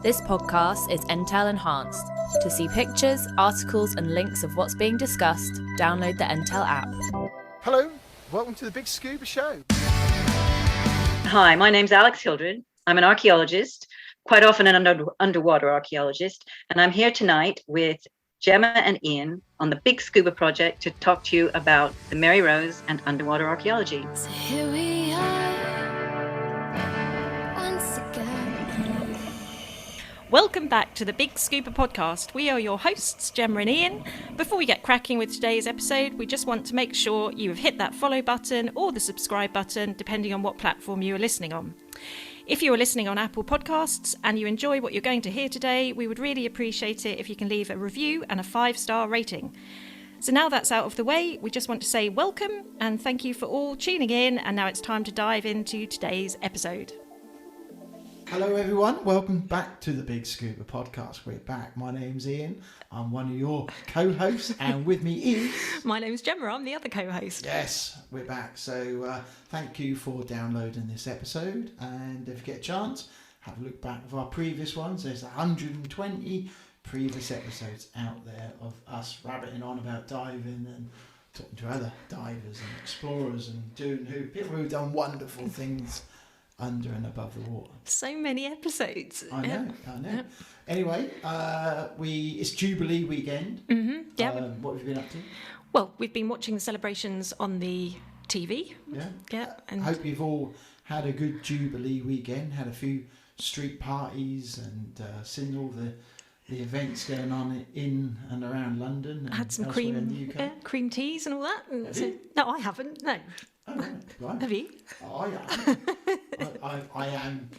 This podcast is Entell enhanced. To see pictures, articles and links of what's being discussed, download the Entell app. Hello, welcome to the BiG Scuba Show. Hi, my name's Alexzandra Hildred. I'm an archaeologist, quite often an underwater archaeologist, and I'm here tonight with Gemma and Ian on the BiG Scuba project to talk to you about the Mary Rose and underwater archaeology. So here we are, once again. Welcome back to the BiG Scuba Podcast. We are your hosts, Gemma and Ian. Before we get cracking with today's episode, we just want to make sure you have hit that follow button or the subscribe button, depending on what platform you are listening on. If you are listening on Apple Podcasts and you enjoy what you're going to hear today, we would really appreciate it if you can leave a review and a 5-star rating. So now that's out of the way, we just want to say welcome and thank you for all tuning in, and now it's time to dive into today's episode. Hello everyone, welcome back to the BiG Scuba Podcast. We're back. My name's Ian, I'm one of your co-hosts, and with me is... My name's Gemma, I'm the other co-host. Yes, we're back. So thank you for downloading this episode, and if you get a chance, have a look back of our previous ones. There's 120 previous episodes out there of us rabbiting on about diving and talking to other divers and explorers and people who've done wonderful things under and above the water. So many episodes. I know. Yep. Anyway, it's Jubilee weekend. Mm-hmm. Yeah. What have you been up to? Well, we've been watching the celebrations on the TV. Yeah. Yeah. And I hope you've all had a good Jubilee weekend, had a few street parties and seen all the events going on in and around London. And had some elsewhere in the UK. cream teas and all that. Have you? No, I haven't. No. Oh, right. Have you? Oh, I am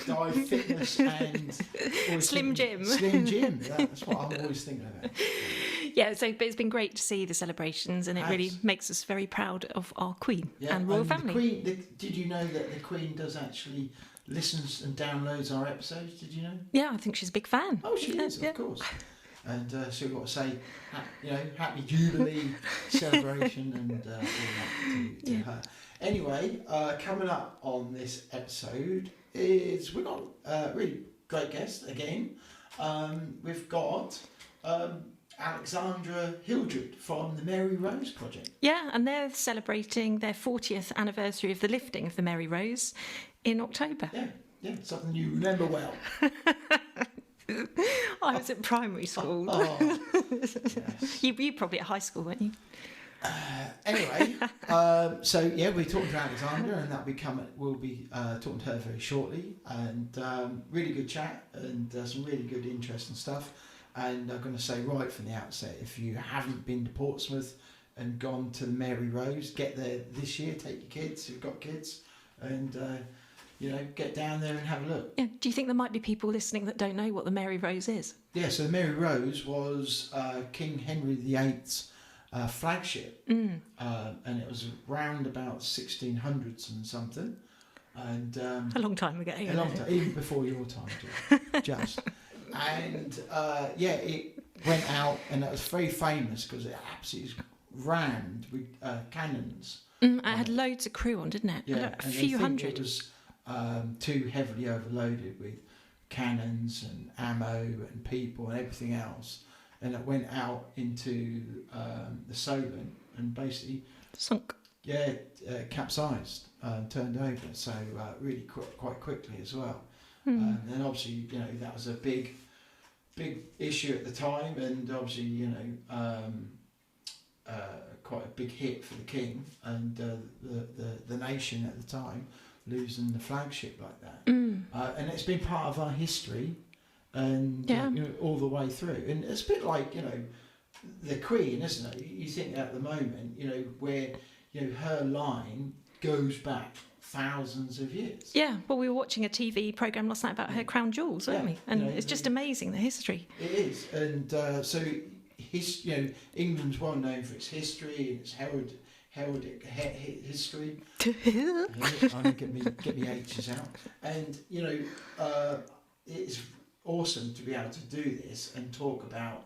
dive fitness and Slim Jim. Slim Jim. That's what I'm always thinking about. Yeah, but it's been great to see the celebrations, and it really makes us very proud of our Queen and royal family. Did you know that the Queen does actually listens and downloads our episodes? Did you know? Yeah, I think she's a big fan. Oh, she is, of course. And so we've got to say, happy Jubilee celebration and all that to her. Anyway, coming up on this episode is we've got a really great guest again. We've got Alexzandra Hildred from the Mary Rose project. Yeah, and they're celebrating their 40th anniversary of the lifting of the Mary Rose in October. Yeah, something you remember well. I was at primary school. Yes. You probably at high school, weren't you? Anyway, so yeah, we're talking to Alexandra, and we'll be talking to her very shortly. And really good chat, and some really good, interesting stuff. And I'm going to say right from the outset, if you haven't been to Portsmouth and gone to the Mary Rose, get there this year. Take your kids, who've got kids, and get down there and have a look. Yeah. Do you think there might be people listening that don't know what the Mary Rose is? Yeah, so the Mary Rose was King Henry VIII's flagship, and it was around about 1600s and something, and a long time ago. A long time, even before your time, just. And it went out, and it was very famous because it absolutely rammed with cannons. It had loads of crew on, didn't it? Yeah, a few hundred. It was too heavily overloaded with cannons and ammo and people and everything else, and it went out into the Solent and basically sunk. Yeah, capsized, turned over. So really quite quickly as well. And obviously, that was a big issue at the time, and obviously, quite a big hit for the king and the nation at the time, losing the flagship like that. And it's been part of our history, and all the way through. And it's a bit like the Queen, isn't it? You think at the moment, where her line goes back thousands of years. Yeah, well, we were watching a TV programme last night about her crown jewels, weren't we? And it's just amazing, the history. It is, and so England's well known for its history and its heraldic history. I know, get me H's out, and it's awesome to be able to do this and talk about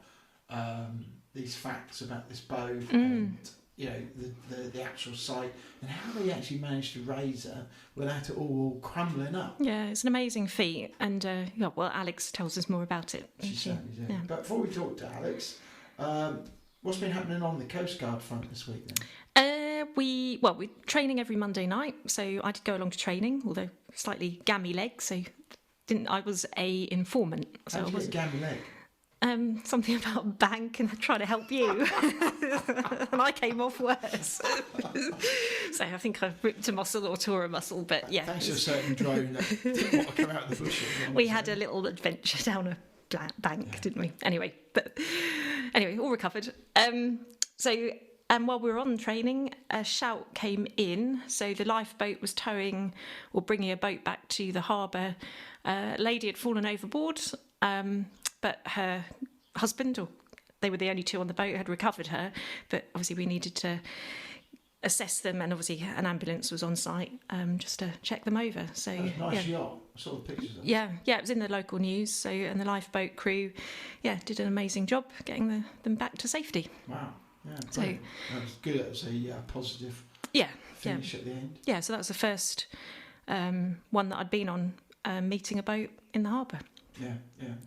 these facts about this boat and the actual site, and how they actually managed to raise her without it all crumbling up. Yeah, it's an amazing feat, and Alex tells us more about it. She certainly did. Yeah. But before we talk to Alex, what's been happening on the Coast Guard front this week then? We're training every Monday night, so I did go along to training, although slightly gammy leg, so I was a informant. So How did you get a gammy leg? Something about a bank and trying to help you. And I came off worse. So I think I ripped a muscle or tore a muscle, but yeah. Thanks to a certain drone that didn't want to come out of the bushes. We had a little adventure down a bank, didn't we? Anyway, all recovered. While we were on training, a shout came in. So the lifeboat was towing or bringing a boat back to the harbour. A lady had fallen overboard. But her husband, or they were the only two on the boat, had recovered her. But obviously we needed to assess them, and obviously an ambulance was on site just to check them over. So nice yacht. I saw the pictures of it. Yeah, it was in the local news. So and the lifeboat crew, did an amazing job getting them back to safety. Wow. Yeah. So that was good. It was a positive finish at the end. Yeah. So that was the first one that I'd been on, meeting a boat in the harbour. Yeah.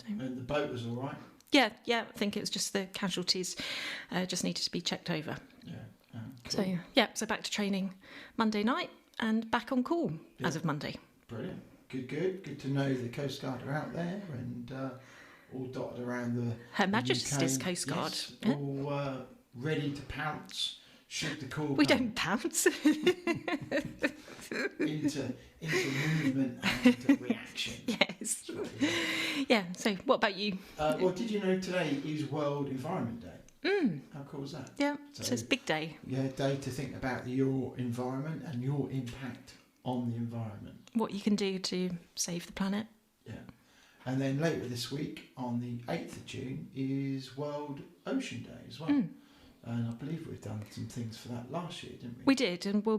And the boat was all right? Yeah, I think it was just the casualties just needed to be checked over. Yeah. Cool. So back to training Monday night and back on call as of Monday. Brilliant. Good to know the Coast Guard are out there and all dotted around Her Majesty's Coast Guard. Yes, all ready to pounce should the call We come. don't pounce. into movement and reaction. Yes. Yeah, so what about you? Did you know today is World Environment Day? How cool is that? Yeah, so it's a big day. Yeah, day to think about your environment and your impact on the environment. What you can do to save the planet. Yeah. And then later this week, on the 8th of June, is World Ocean Day as well. And I believe we've done some things for that last year, didn't we? We did, and we'll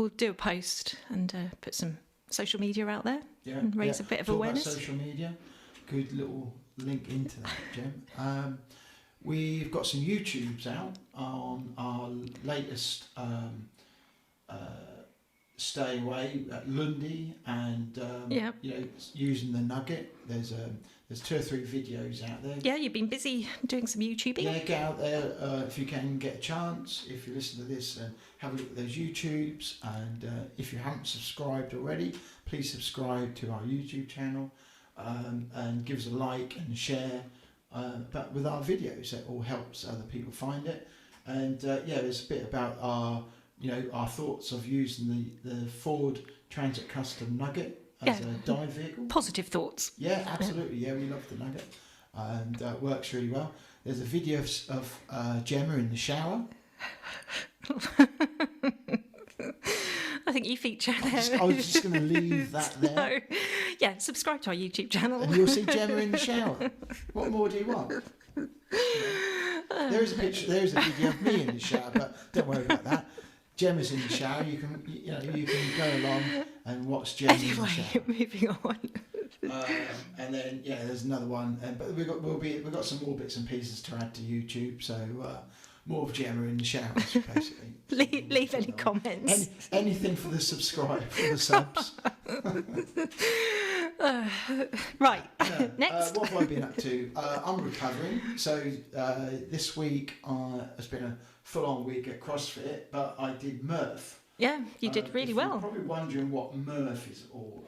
do a post and put some social media out there and raise a bit of awareness. About social media, good little link into that, Gem. We've got some YouTubes out on our latest stay away at Lundy and using the nugget. There's 2 or 3 videos out there. Yeah, you've been busy doing some YouTubing. Yeah, get out there if you can get a chance. If you listen to this, have a look at those YouTubes. And if you haven't subscribed already, please subscribe to our YouTube channel and give us a like and share. But with our videos, that all helps other people find it. And there's a bit about our thoughts of using the Ford Transit Custom Nugget as a dive vehicle. Positive thoughts. Yeah, absolutely. Yeah, we love the Nugget, and it works really well. There's a video of Gemma in the shower. I think you feature there. I was just going to leave that there. No. Yeah, subscribe to our YouTube channel. And you'll see Gemma in the shower. What more do you want? There is a picture. There is a video of me in the shower, but don't worry about that. Gemma's in the shower. You can go along and watch Gemma in the shower. Moving on. And then there's another one. But we've got some more bits and pieces to add to YouTube. So more of Gemma in the shower, basically. leave any comments. Anything for the subs. Right. Next. What have I been up to? I'm recovering. So this week has been a full-on week at CrossFit, but I did Murph. Yeah, you did really well. You're probably wondering what Murph is all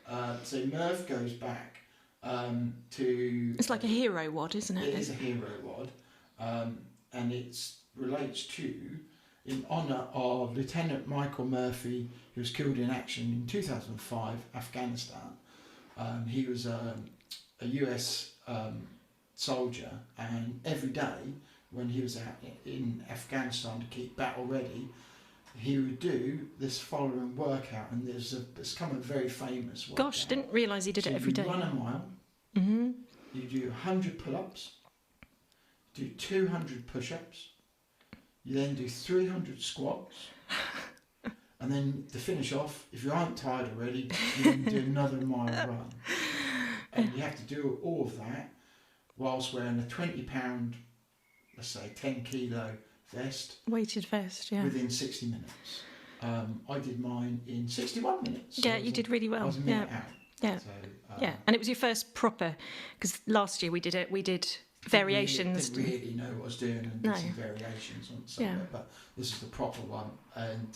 about. So Murph goes back to... It's like a hero wad, isn't it? It is a hero wad. And it relates to, in honour of Lieutenant Michael Murphy, who was killed in action in 2005, Afghanistan. He was a US soldier, and every day when he was out in Afghanistan to keep battle ready, he would do this following workout, and it's become a very famous workout. Gosh, didn't realise he did it every day. You run a mile, you do 100 pull-ups, do 200 push-ups, you then do 300 squats, and then to finish off, if you aren't tired already, you can do another mile run. And you have to do all of that whilst wearing a £20, let's say 10 kilo vest Weighted vest, yeah. within 60 minutes. I did mine in 61 minutes. So Yeah, you did really I well. was a minute out. Yeah. So, Yeah, and it was your first proper, because last year we did variations. Didn't really know what I was doing and did some variations on some of it, but this is the proper one. And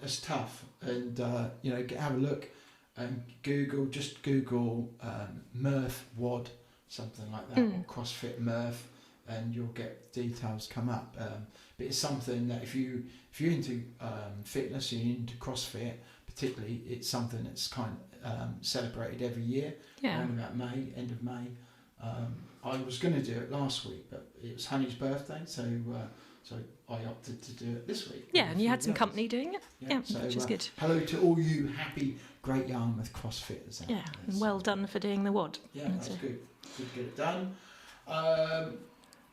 it's tough. And have a look and Google Murph WOD, something like that, or CrossFit Murph, and you'll get details come up. But it's something that if you're into fitness, you're into CrossFit, particularly, it's something that's kind of celebrated every year. Around about end of May. I was going to do it last week, but it was Honey's birthday, so I opted to do it this week. Yeah, and you had some company doing it. Yeah, so, which is good. Hello to all you happy Great Yarmouth CrossFitters. Yeah, and well done for doing the WOD. Yeah, that's good. Good to get it done.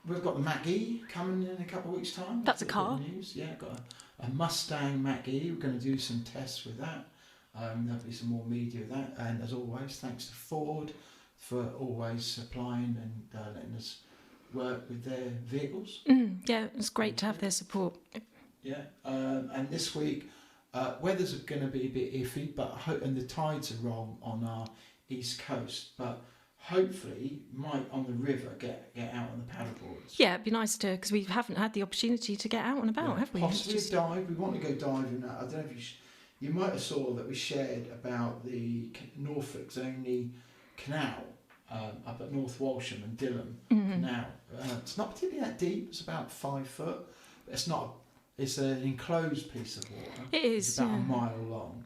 We've got the Mach-E coming in a couple of weeks' time. That's a car. News. Yeah, got a Mustang Mach-E. We're going to do some tests with that. There'll be some more media with that. And as always, thanks to Ford for always supplying and letting us work with their vehicles. Yeah, it's great to have their support. Yeah, and this week, weather's going to be a bit iffy, and the tides are wrong on our east coast, but hopefully might on the river get out on the paddleboards. Yeah, it'd be nice to, because we haven't had the opportunity to get out and about, have we? Possibly dive. We want to go diving. I don't know if you might have saw that we shared about the Norfolk's only canal up at North Walsham and Dilham Canal. It's not particularly that deep. It's about 5 foot. But it's not. It's an enclosed piece of water. It is. It's about a mile long.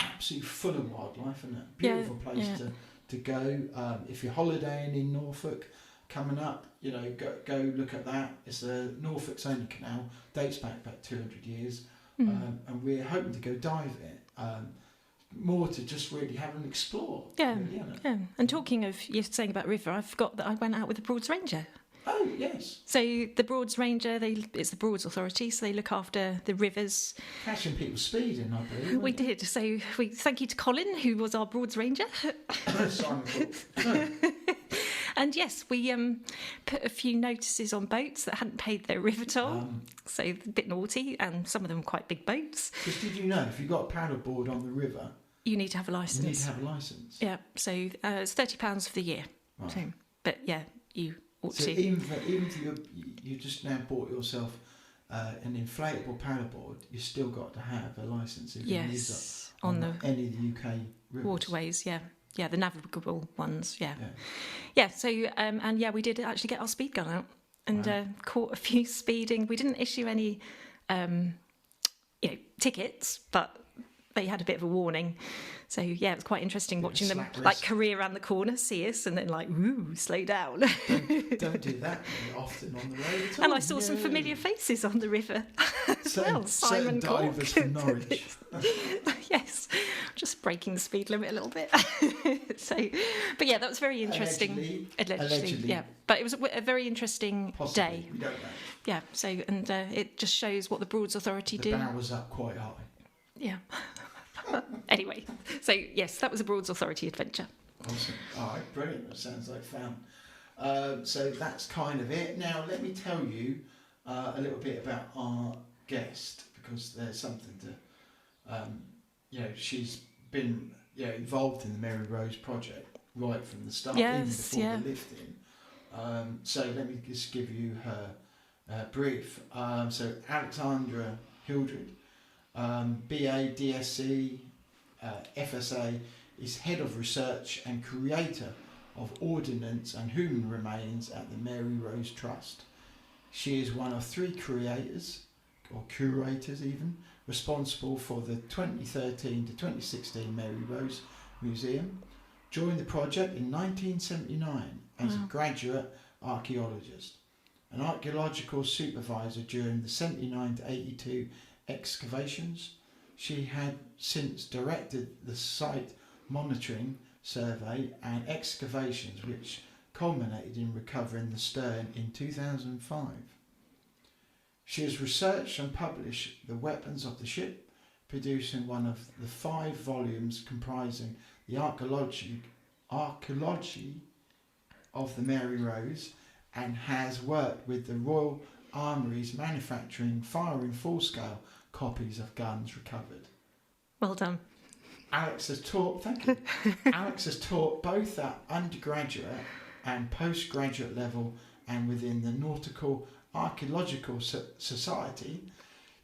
Absolutely full of wildlife, isn't it? Beautiful place to go. If you're holidaying in Norfolk coming up, go look at that. It's a Norfolk's only canal, dates back about 200 years, and we're hoping to go dive it. More to just really have an explore. Yeah, really, yeah. And talking of you saying about river, I forgot that I went out with the Broads Ranger. Oh yes. So the Broads Ranger, it's the Broads Authority, so they look after the rivers. Catching people speeding, I believe. We did. So we thank you to Colin, who was our Broads Ranger. Simon And yes, we put a few notices on boats that hadn't paid their river toll, so a bit naughty, and some of them quite big boats. Because did you know if you've got a paddleboard on the river, you need to have a licence. You need to have a licence. Yeah, so it's £30 for the year. Right. So, but yeah, you ought so to. Even if you just now bought yourself an inflatable paddleboard, you've still got to have a licence. Yes, on any of the UK rivers. Waterways. Yeah. Yeah, the navigable ones, yeah. So, and yeah, we did actually get our speed gun out and caught a few speeding. We didn't issue any, tickets, but they had a bit of a warning. So, yeah, it was quite interesting watching them, like, career around the corner, see us, and then, like, woo, slow down. Don't do that very often on the road at all. And I saw some familiar faces on the river as well. Simon divers from Norwich. Yes, just breaking the speed limit a little bit. But yeah, that was very interesting. Allegedly, yeah. But it was a very interesting day. We don't know. Yeah. So and it just shows what the Broads Authority do. The bow was up quite high. Yeah. Anyway, so yes, that was a Broads Authority adventure. Awesome. All right, brilliant. That sounds like fun. So that's kind of it. Now let me tell you a little bit about our guest, because there's something to, she's been involved in the Mary Rose project right from the start, even before the lifting. So let me just give you her brief. So Alexzandra Hildred, BA, DSc, FSA, is Head of Research and Curator of Ordnance and Human Remains at the Mary Rose Trust. She is one of 3 curators even, responsible for the 2013 to 2016 Mary Rose Museum. Joined the project in 1979 as a graduate archaeologist, an archaeological supervisor during the 79 to 82 excavations. She had since directed the site monitoring survey and excavations, which culminated in recovering the stern in 2005. She has researched and published the weapons of the ship, producing one of the 5 volumes comprising the archaeology of the Mary Rose and has worked with the Royal Armouries manufacturing firing full-scale copies of guns recovered. Well done. Alex has taught both at undergraduate and postgraduate level and within the Nautical Archaeological Society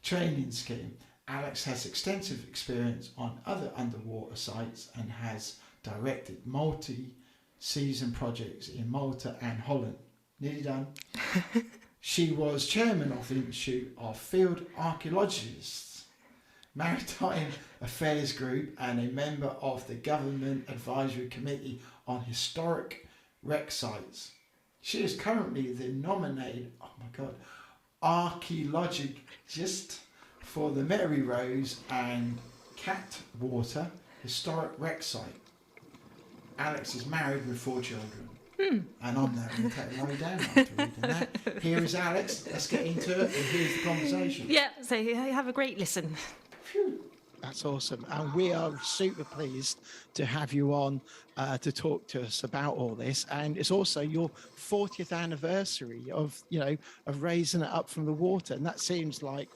training scheme. Alex has extensive experience on other underwater sites and has directed multi-season projects in Malta and Holland. Nearly done. She was chairman of the Institute of Field Archaeologists, Maritime Affairs Group, and a member of the Government Advisory Committee on Historic Wreck Sites. She is currently the nominated, archaeologist for the Mary Rose and Catwater Historic Wreck Site. Alex is married with 4 children. And I'm now going to take it down after reading that. Here is Alex. Let's get into it, and here's the conversation. Yeah, so have a great listen. Phew. That's awesome. And we are super pleased to have you on to talk to us about all this. And it's also your 40th anniversary of raising it up from the water. And that seems like,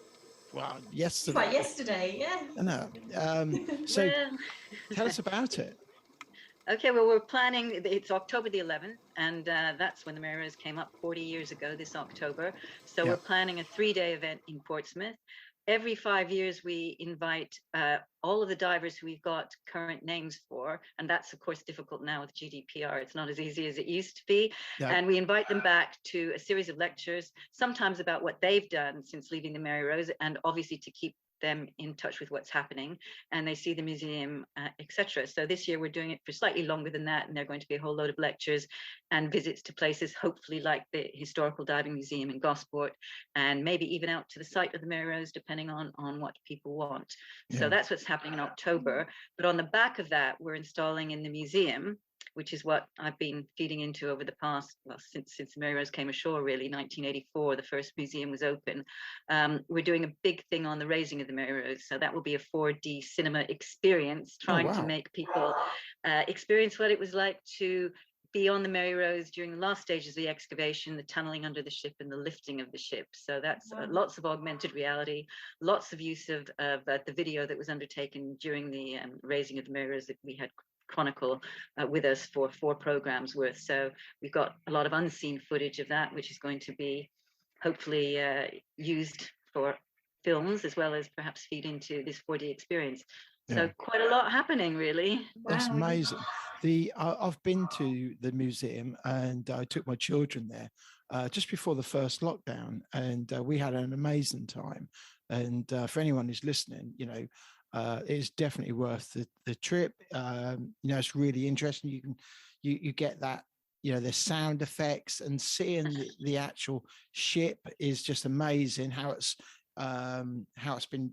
yesterday. Quite yesterday, yeah. I know. So tell us about it. Okay, well, we're planning, it's October the 11th, and that's when the Mary Rose came up 40 years ago, this October. So we're planning a 3-day event in Portsmouth. Every 5 years, we invite all of the divers who we've got current names for, and that's, of course, difficult now with GDPR. It's not as easy as it used to be. Yeah. And we invite them back to a series of lectures, sometimes about what they've done since leaving the Mary Rose, and obviously to keep them in touch with what's happening, and they see the museum, etc. So this year we're doing it for slightly longer than that, and there are going to be a whole load of lectures and visits to places, hopefully like the Historical Diving Museum in Gosport, and maybe even out to the site of the Mary Rose, depending on what people want. Yeah. So that's what's happening in October. But on the back of that, we're installing in the museum, which is what I've been feeding into over the past, since Mary Rose came ashore, really, 1984, the first museum was open. We're doing a big thing on the raising of the Mary Rose. So that will be a 4D cinema experience, trying to make people experience what it was like to be on the Mary Rose during the last stages of the excavation, the tunneling under the ship and the lifting of the ship. So that's lots of augmented reality, lots of use of the video that was undertaken during the raising of the Mary Rose that we had Chronicle with us for 4 programs worth. So we've got a lot of unseen footage of that, which is going to be hopefully used for films as well as perhaps feed into this 4D experience. So quite a lot happening, really. That's amazing. I've been to the museum and I took my children there just before the first lockdown, and we had an amazing time. And for anyone who's listening, it's definitely worth the trip. It's really interesting. You get that, the sound effects, and seeing the actual ship is just amazing. How it's been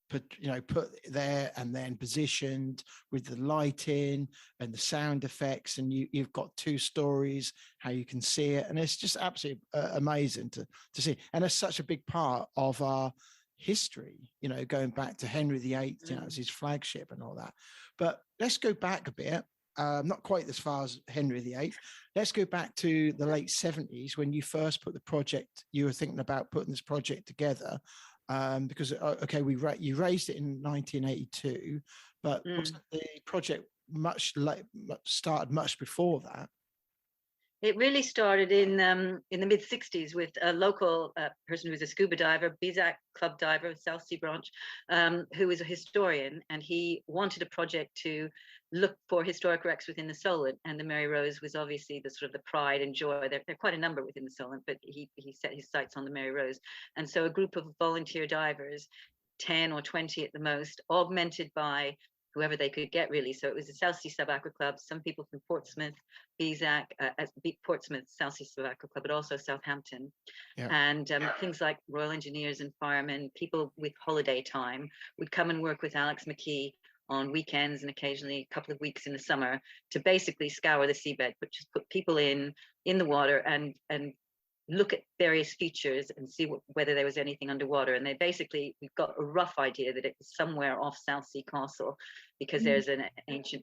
put there and then positioned with the lighting and the sound effects, and you've got 2 stories, how you can see it, and it's just absolutely amazing to see. And it's such a big part of our history, going back to Henry VIII, as his flagship and all that. But let's go back a bit, not quite as far as Henry VIII. Let's go back to the late 70s when you first put the project, you were thinking about putting this project together, because, you raised it in 1982, but wasn't the project started much before that? It really started in the mid 60s with a local person who was a scuba diver, BiG club diver, South Sea branch, who was a historian, and he wanted a project to look for historic wrecks within the Solent, and the Mary Rose was obviously the sort of the pride and joy. There are quite a number within the Solent, but he set his sights on the Mary Rose, and so a group of volunteer divers, 10 or 20 at the most, augmented by whoever they could get, really. So it was the South Sea Sub-Aqua Club, some people from Portsmouth, Portsmouth South Sea Sub-Aqua Club, but also Southampton, and things like Royal Engineers and firemen, people with holiday time would come and work with Alex McKee on weekends and occasionally a couple of weeks in the summer to basically scour the seabed, but just put people in the water and look at various features and see whether there was anything underwater. And we've got a rough idea that it was somewhere off South Sea Castle, because there's an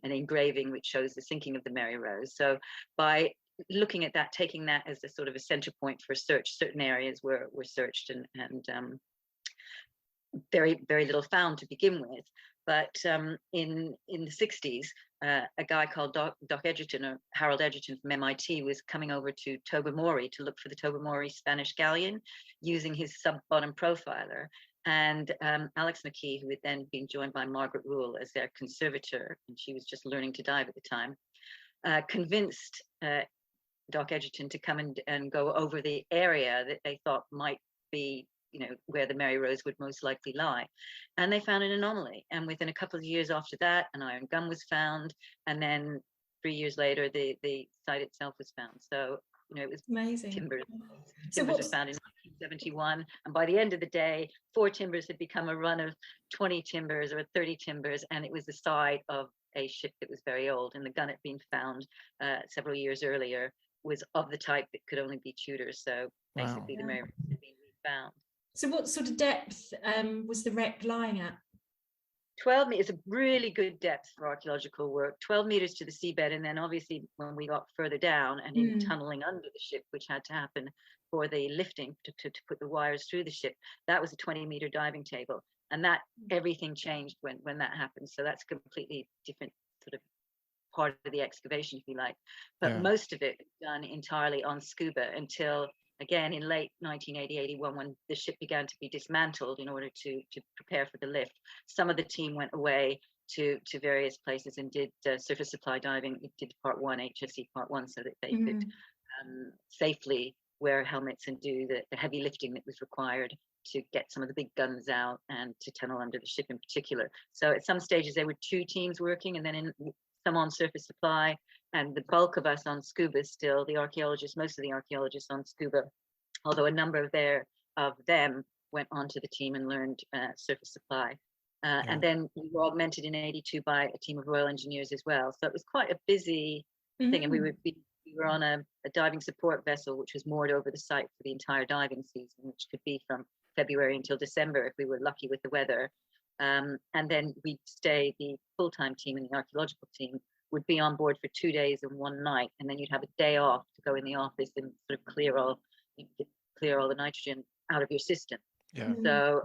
engraving which shows the sinking of the Mary Rose. So by looking at that, taking that as a sort of a center point for search. Certain areas were searched, and very, very little found to begin with. But in the 60s, a guy called Doc Edgerton, or Harold Edgerton from MIT, was coming over to Tobermory to look for the Tobermory Spanish galleon using his sub-bottom profiler. And Alex McKee, who had then been joined by Margaret Rule as their conservator, and she was just learning to dive at the time, convinced Doc Edgerton to come and go over the area that they thought might be, where the Mary Rose would most likely lie. And they found an anomaly. And within a couple of years after that, an iron gun was found. And then 3 years later, the site itself was found. So, it was amazing. Timbers So were found in 1971. And by the end of the day, 4 timbers had become a run of 20 timbers or 30 timbers. And it was the site of a ship that was very old. And the gun had been found several years earlier was of the type that could only be Tudor. So basically the Mary Rose had been found. So what sort of depth was the wreck lying at? 12 meters is a really good depth for archaeological work. 12 meters to the seabed, and then obviously when we got further down and in tunneling under the ship, which had to happen for the lifting to put the wires through the ship, that was a 20-meter diving table, and that everything changed when that happened. So that's a completely different sort of part of the excavation, if you like. But most of it done entirely on scuba until, again, in late 1980-81, when the ship began to be dismantled in order to prepare for the lift. Some of the team went away to various places and did surface supply diving. It did part 1, HSE part 1, so that they could safely wear helmets and do the heavy lifting that was required to get some of the big guns out and to tunnel under the ship in particular. So at some stages there were 2 teams working, and then some on surface supply, and the bulk of us on scuba still, the archaeologists, most of the archaeologists on scuba, although a number of them went onto the team and learned surface supply. And then we were augmented in 82 by a team of Royal Engineers as well. So it was quite a busy thing, and we were on a diving support vessel, which was moored over the site for the entire diving season, which could be from February until December if we were lucky with the weather. And then we'd stay, the full-time team and the archaeological team would be on board for 2 days and 1 night, and then you'd have a day off to go in the office and sort of clear all the nitrogen out of your system. So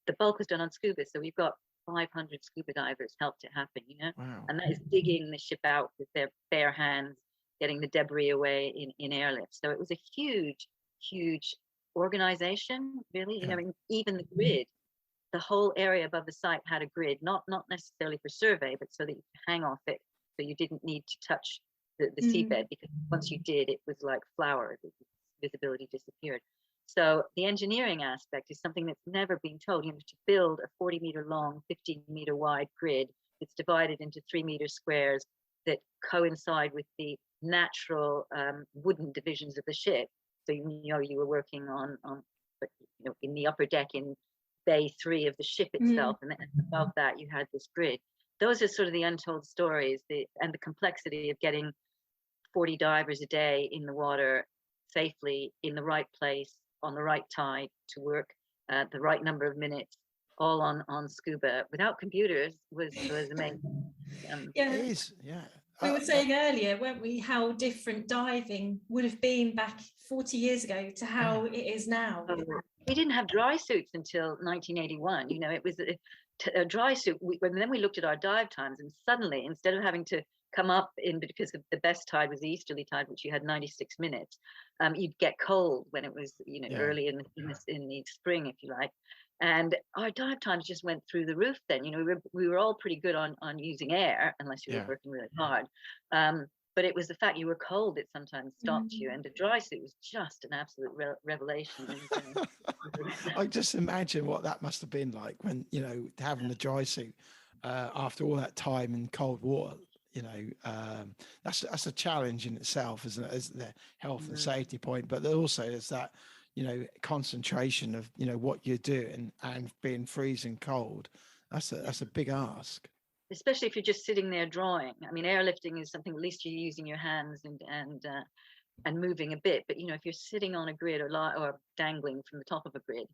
the bulk was done on scuba, so we've got 500 scuba divers helped it happen, and that is digging the ship out with their bare hands, getting the debris away in airlift. So it was a huge organization, really. Even the grid, the whole area above the site had a grid, not necessarily for survey, but so that you could hang off it, so you didn't need to touch the seabed, because once you did, it was like flour, the visibility disappeared. So the engineering aspect is something that's never been told. To build a 40-meter long, 15-meter wide grid that's divided into 3-meter squares that coincide with the natural wooden divisions of the ship. So you were working on in the upper deck in Bay 3 of the ship itself, and then above that you had this grid. Those are sort of the untold stories, and the complexity of getting 40 divers a day in the water safely, in the right place, on the right tide, to work the right number of minutes, all on scuba without computers was amazing. It is, We were saying earlier, weren't we, how different diving would have been back 40 years ago to how it is now. We didn't have dry suits until 1981. It was a dry suit. Then we looked at our dive times, and suddenly, instead of having to come up in, because the best tide was the easterly tide, which you had 96 minutes, you'd get cold when it was early in the spring, if you like. And our dive times just went through the roof then. We were all pretty good on using air, unless you were working really hard. But it was the fact you were cold that sometimes stopped you. And the dry suit was just an absolute revelation. I just imagine what that must have been like when, having the dry suit after all that time in cold water. That's a challenge in itself, isn't it? As the health and safety point, but there also is that concentration of what you're doing and being freezing cold. That's a big ask, especially if you're just sitting there drawing. I mean, airlifting is something at least you're using your hands and moving a bit, but if you're sitting on a grid or dangling from the top of a grid,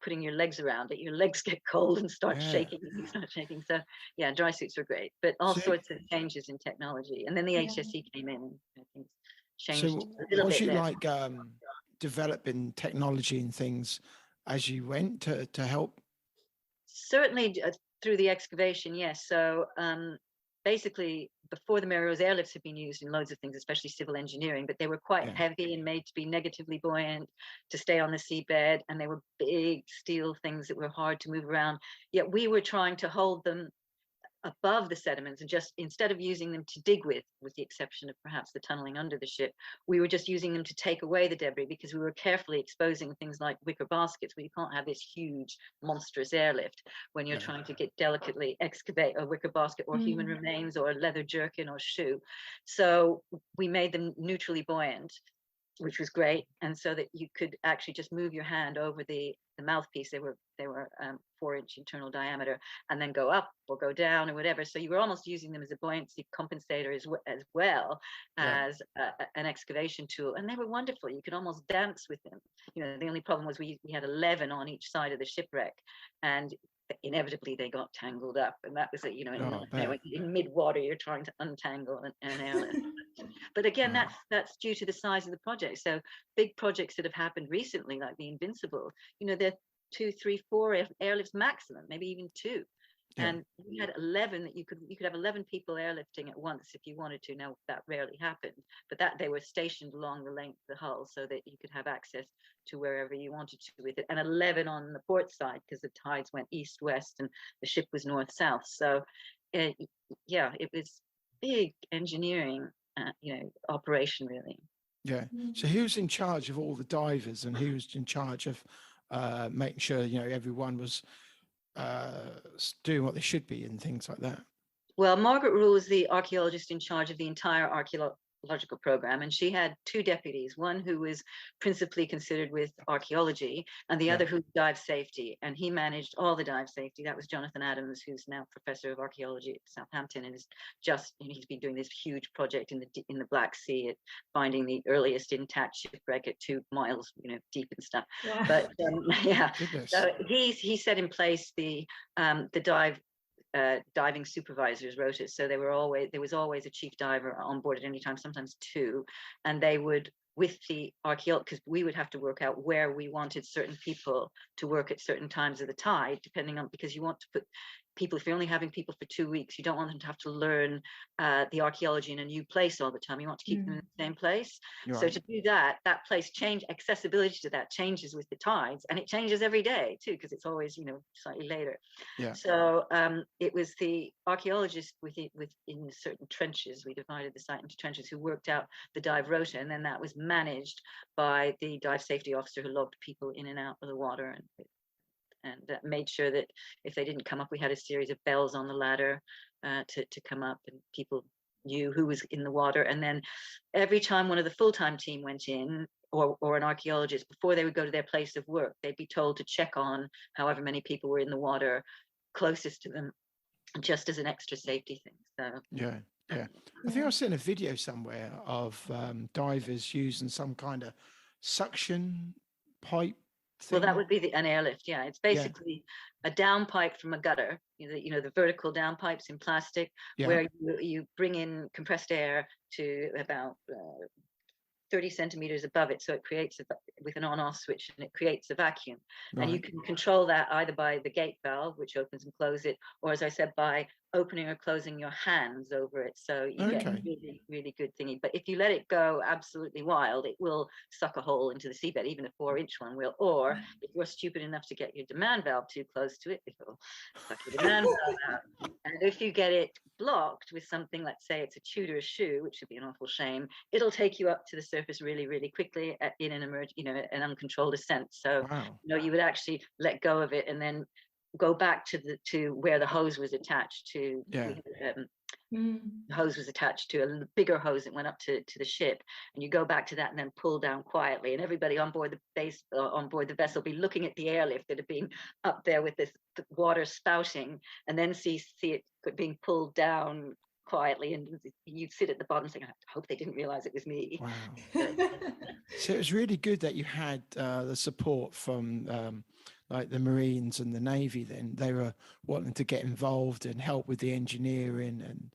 putting your legs around it, your legs get cold and start shaking. And you start shaking. So yeah, dry suits were great, but all sorts of changes in technology. And then the HSE came in and things changed a little bit. Was you like developing technology and things as you went to help? Certainly through the excavation, yes. So basically, before the Mary Rose airlifts had been used in loads of things, especially civil engineering, but they were quite heavy and made to be negatively buoyant to stay on the seabed, and they were big steel things that were hard to move around. Yet we were trying to hold them above the sediments, and just instead of using them to dig with the exception of perhaps the tunneling under the ship, we were just using them to take away the debris, because we were carefully exposing things like wicker baskets, where you can't have this huge monstrous airlift when you're trying to get delicately excavate a wicker basket or human remains or a leather jerkin or shoe. So we made them neutrally buoyant, which was great, and so that you could actually just move your hand over the mouthpiece. They were 4-inch internal diameter, and then go up or go down or whatever. So you were almost using them as a buoyancy compensator as well as an excavation tool, and they were wonderful. You could almost dance with them. You know, the only problem was we had 11 on each side of the shipwreck, and inevitably they got tangled up, and that was it. You know, in mid-water you're trying to untangle an airlift. But again, that's due to the size of the project. So big projects that have happened recently, like the Invincible, you know, they're 2, 3, 4 airlifts maximum, maybe even 2. And we had 11 that you could have 11 people airlifting at once if you wanted to. Now that rarely happened, but that they were stationed along the length of the hull so that you could have access to wherever you wanted to with it, and 11 on the port side because the tides went east-west and the ship was north-south. So it was big engineering operation, really. So who's in charge of all the divers, and who's in charge of making sure everyone was doing what they should be and things like that? Well, Margaret Rule is the archaeologist in charge of the entire archaeological program, and she had 2 deputies, one who was principally considered with archaeology and the other who dive safety, and he managed all the dive safety. That was Jonathan Adams, who's now professor of archaeology at Southampton, and is just he's been doing this huge project in the Black Sea at finding the earliest intact shipwreck at 2 miles deep and stuff. Wow. But so he set in place the diving supervisors rota. So there was always a chief diver on board at any time, sometimes 2, and they would, with the archaeologist, because we would have to work out where we wanted certain people to work at certain times of the tide, because you want to put people, if you're only having people for 2 weeks, you don't want them to have to learn the archaeology in a new place all the time. You want to keep them in the same place. So to do that place accessibility to that changes with the tides, and it changes every day too, because it's always slightly later. So it was the archaeologist within certain trenches. We divided the site into trenches, who worked out the dive rota, and then that was managed by the dive safety officer, who logged people in and out of the water and made sure that if they didn't come up, we had a series of bells on the ladder to come up, and people knew who was in the water. And then every time one of the full-time team went in, or an archaeologist, before they would go to their place of work, they'd be told to check on however many people were in the water closest to them, just as an extra safety thing. So I think I've seen a video somewhere of divers using some kind of suction pipe thing. Well, that would be an airlift. Yeah, it's basically a downpipe from a gutter. The vertical downpipes in plastic, where you bring in compressed air to about 30 centimeters above it, so it creates with an on-off switch, and it creates a vacuum. And you can control that either by the gate valve, which opens and closes it, or, as I said, by opening or closing your hands over it. So you get a really, really good thingy. But if you let it go absolutely wild, it will suck a hole into the seabed. Even a 4-inch one will. Or if you're stupid enough to get your demand valve too close to it, it'll suck your demand valve out. And if you get it blocked with something, let's say it's a Tudor shoe, which would be an awful shame, it'll take you up to the surface really, really quickly in an uncontrolled ascent. So you would actually let go of it and then go back to where the hose was attached to. The hose was attached to a bigger hose that went up to the ship, and you go back to that and then pull down quietly, and everybody on board the vessel be looking at the airlift that had been up there with this water spouting, and then see it being pulled down quietly, and you'd sit at the bottom saying, I hope they didn't realize it was me. Wow. So it was really good that you had the support from like the Marines and the Navy, then they were wanting to get involved and help with the engineering. And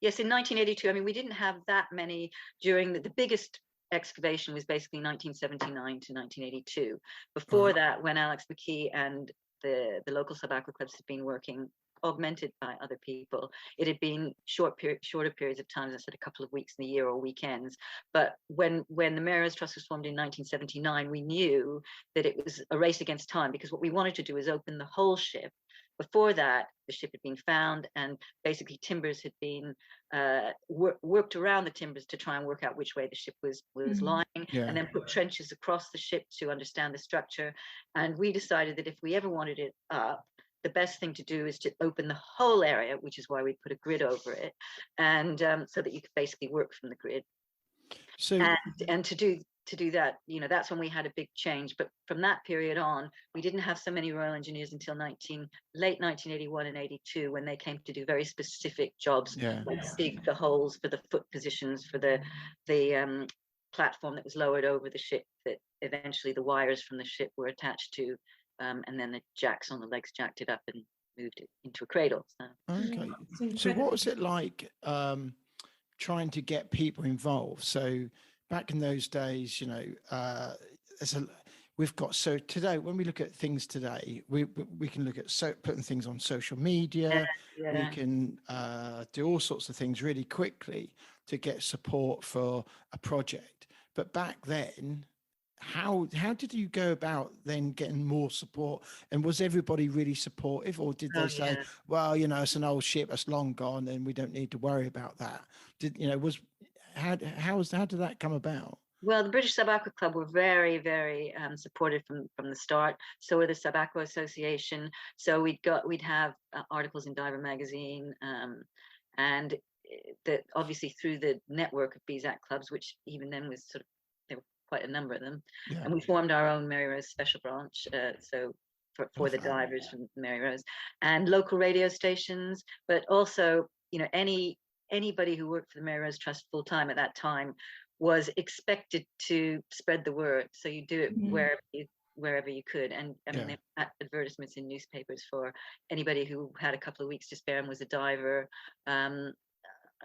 yes, in 1982, I mean, we didn't have that many during the biggest excavation was basically 1979 to 1982. Before that, when Alex McKee and the local sub-aqua clubs had been working, augmented by other people, it had been shorter periods of time, as I said, a couple of weeks in the year or weekends. But when the Mayor's Trust was formed in 1979, we knew that it was a race against time, because what we wanted to do is open the whole ship. Before that, the ship had been found, and basically timbers had been worked around the timbers to try and work out which way the ship was lying, and then put trenches across the ship to understand the structure. And we decided that if we ever wanted it up, the best thing to do is to open the whole area, which is why we put a grid over it, and so that you could basically work from the grid. So and to do that, you know, that's when we had a big change. But from that period on, we didn't have so many Royal Engineers until late 1981 and 82, when they came to do very specific jobs, like dig the holes for the foot positions for the platform that was lowered over the ship, that eventually the wires from the ship were attached to, and then the jacks on the legs jacked it up and moved it into a cradle. Okay. So what was it like trying to get people involved? So back in those days, you know, we've got, so today, when we look at things today, we can look at putting things on social media. We can do all sorts of things really quickly to get support for a project. But back then, how did you go about then getting more support? And was everybody really supportive, or did they say, well, you know, it's an old ship, it's long gone, and we don't need to worry about that? How did that come about? Well, the British Sub-Aqua Club were very, very supportive from the start. So were the Sub-Aqua Association. So we'd have articles in Diver magazine, and that obviously through the network of BSAC clubs, which even then was there were quite a number of them, and we formed our own Mary Rose special branch. So for the divers from Mary Rose, and local radio stations, but also, you know, anybody who worked for the Mary Rose Trust full time at that time was expected to spread the word. So you do it wherever you could. And I mean, they had advertisements in newspapers for anybody who had a couple of weeks to spare and was a diver,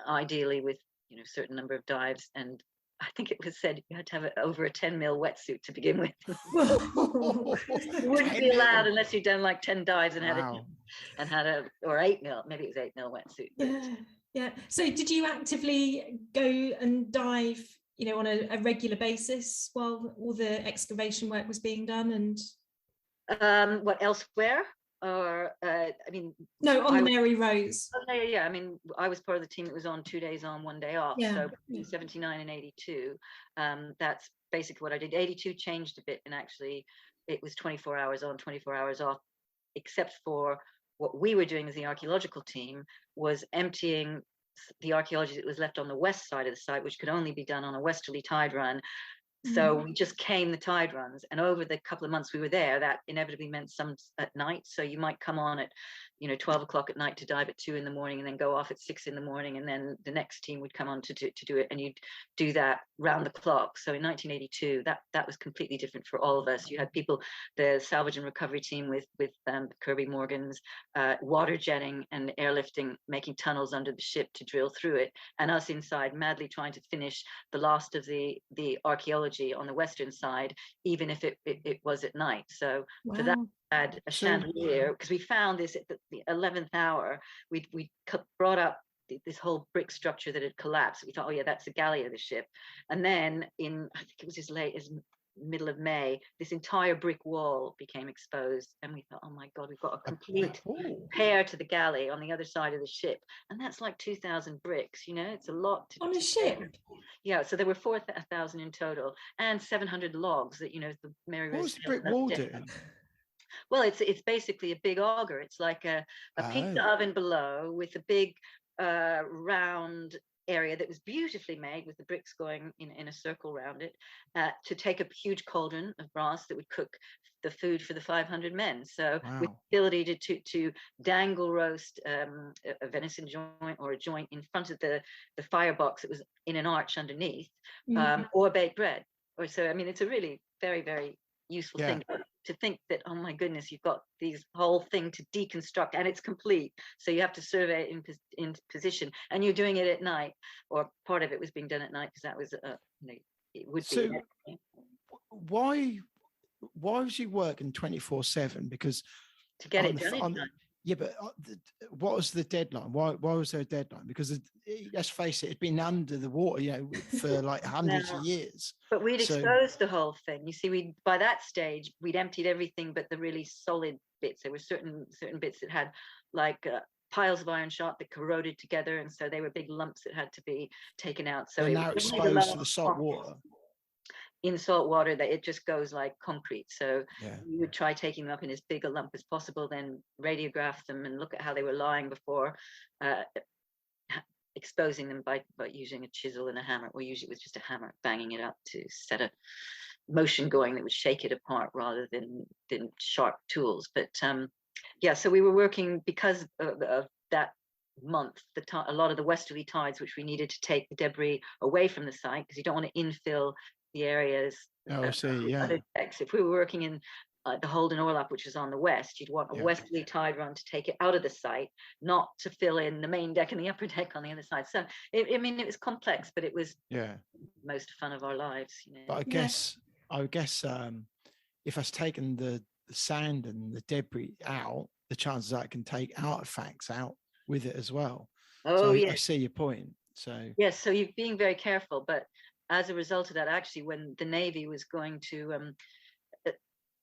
ideally with, you know, a certain number of dives. And I think it was said you had to have over a 10 mil wetsuit to begin with. You wouldn't be allowed unless you'd done like 10 dives and or 8 mil, maybe it was 8 mil wetsuit. Yeah. So did you actively go and dive, you know, on a regular basis while all the excavation work was being done? And what, elsewhere? Or I mean, no, on the Mary Rose. I mean, I was part of the team that was on 2 days on, 1 day off. So between 79 and 82, that's basically what I did. 82 changed a bit, and actually it was 24 hours on, 24 hours off, except for what we were doing as the archaeological team was emptying the archaeology that was left on the west side of the site, which could only be done on a westerly tide run. So we just came the tide runs, and over the couple of months we were there, that inevitably meant some at night. So you might come on at, you know, 12 o'clock at night to dive at 2 in the morning, and then go off at 6 in the morning, and then the next team would come on to do it, and you'd do that round the clock. So in 1982, that was completely different for all of us. You had people, the salvage and recovery team with Kirby Morgan's, water jetting and airlifting, making tunnels under the ship to drill through it, and us inside madly trying to finish the last of the archaeology on the western side, even if it was at night. So for that, we had a chandelier, because we found this at the 11th hour. We brought up this whole brick structure that had collapsed. We thought, oh yeah, that's the galley of the ship. And then I think it was as late as middle of May, this entire brick wall became exposed, and we thought, oh my God, we've got a complete pair to the galley on the other side of the ship, and that's like 2,000 bricks. You know, it's a lot on a ship. Yeah, so there were 4,000 in total, and 700 logs that, you know, the Mary Rose. What's the brick wall doing? Well, it's basically a big auger. It's like a pizza oven below with a big round area that was beautifully made with the bricks going in a circle around it, to take a huge cauldron of brass that would cook the food for the 500 men. So with the ability to dangle roast a venison joint or a joint in front of the firebox that was in an arch underneath, or bake bread. Or so, I mean, it's a really very, very useful thing. to think that, oh my goodness, you've got these whole thing to deconstruct and it's complete. So you have to survey it in position, and you're doing it at night, or part of it was being done at night because that was, it would So be. why was you working 24/7? Because To get it done. yeah, but what was the deadline? Why was there a deadline? Because let's face it, it'd been under the water, for like hundreds of years. But we'd exposed the whole thing. You see, by that stage, we'd emptied everything but the really solid bits. There were certain bits that had like piles of iron shot that corroded together, and so they were big lumps that had to be taken out. So they're now exposed to the salt water. In salt water, that it just goes like concrete. So yeah. you would try taking them up in as big a lump as possible, then radiograph them and look at how they were lying before exposing them by using a chisel and a hammer, or usually it was just a hammer banging it up to set a motion going that would shake it apart rather than sharp tools. But so we were working because of that month, a lot of the westerly tides, which we needed to take the debris away from the site, because you don't want to infill the areas. Oh, I see. Yeah. If we were working in the Holden Oilap, which is on the west, you'd want a westerly tide run to take it out of the site, not to fill in the main deck and the upper deck on the other side. So it was complex, but it was most fun of our lives. But I guess if I've taken the sand and the debris out, the chances that I can take artifacts out with it as well. I see your point. So yes, so you're being very careful, but as a result of that, actually, when the Navy was going to,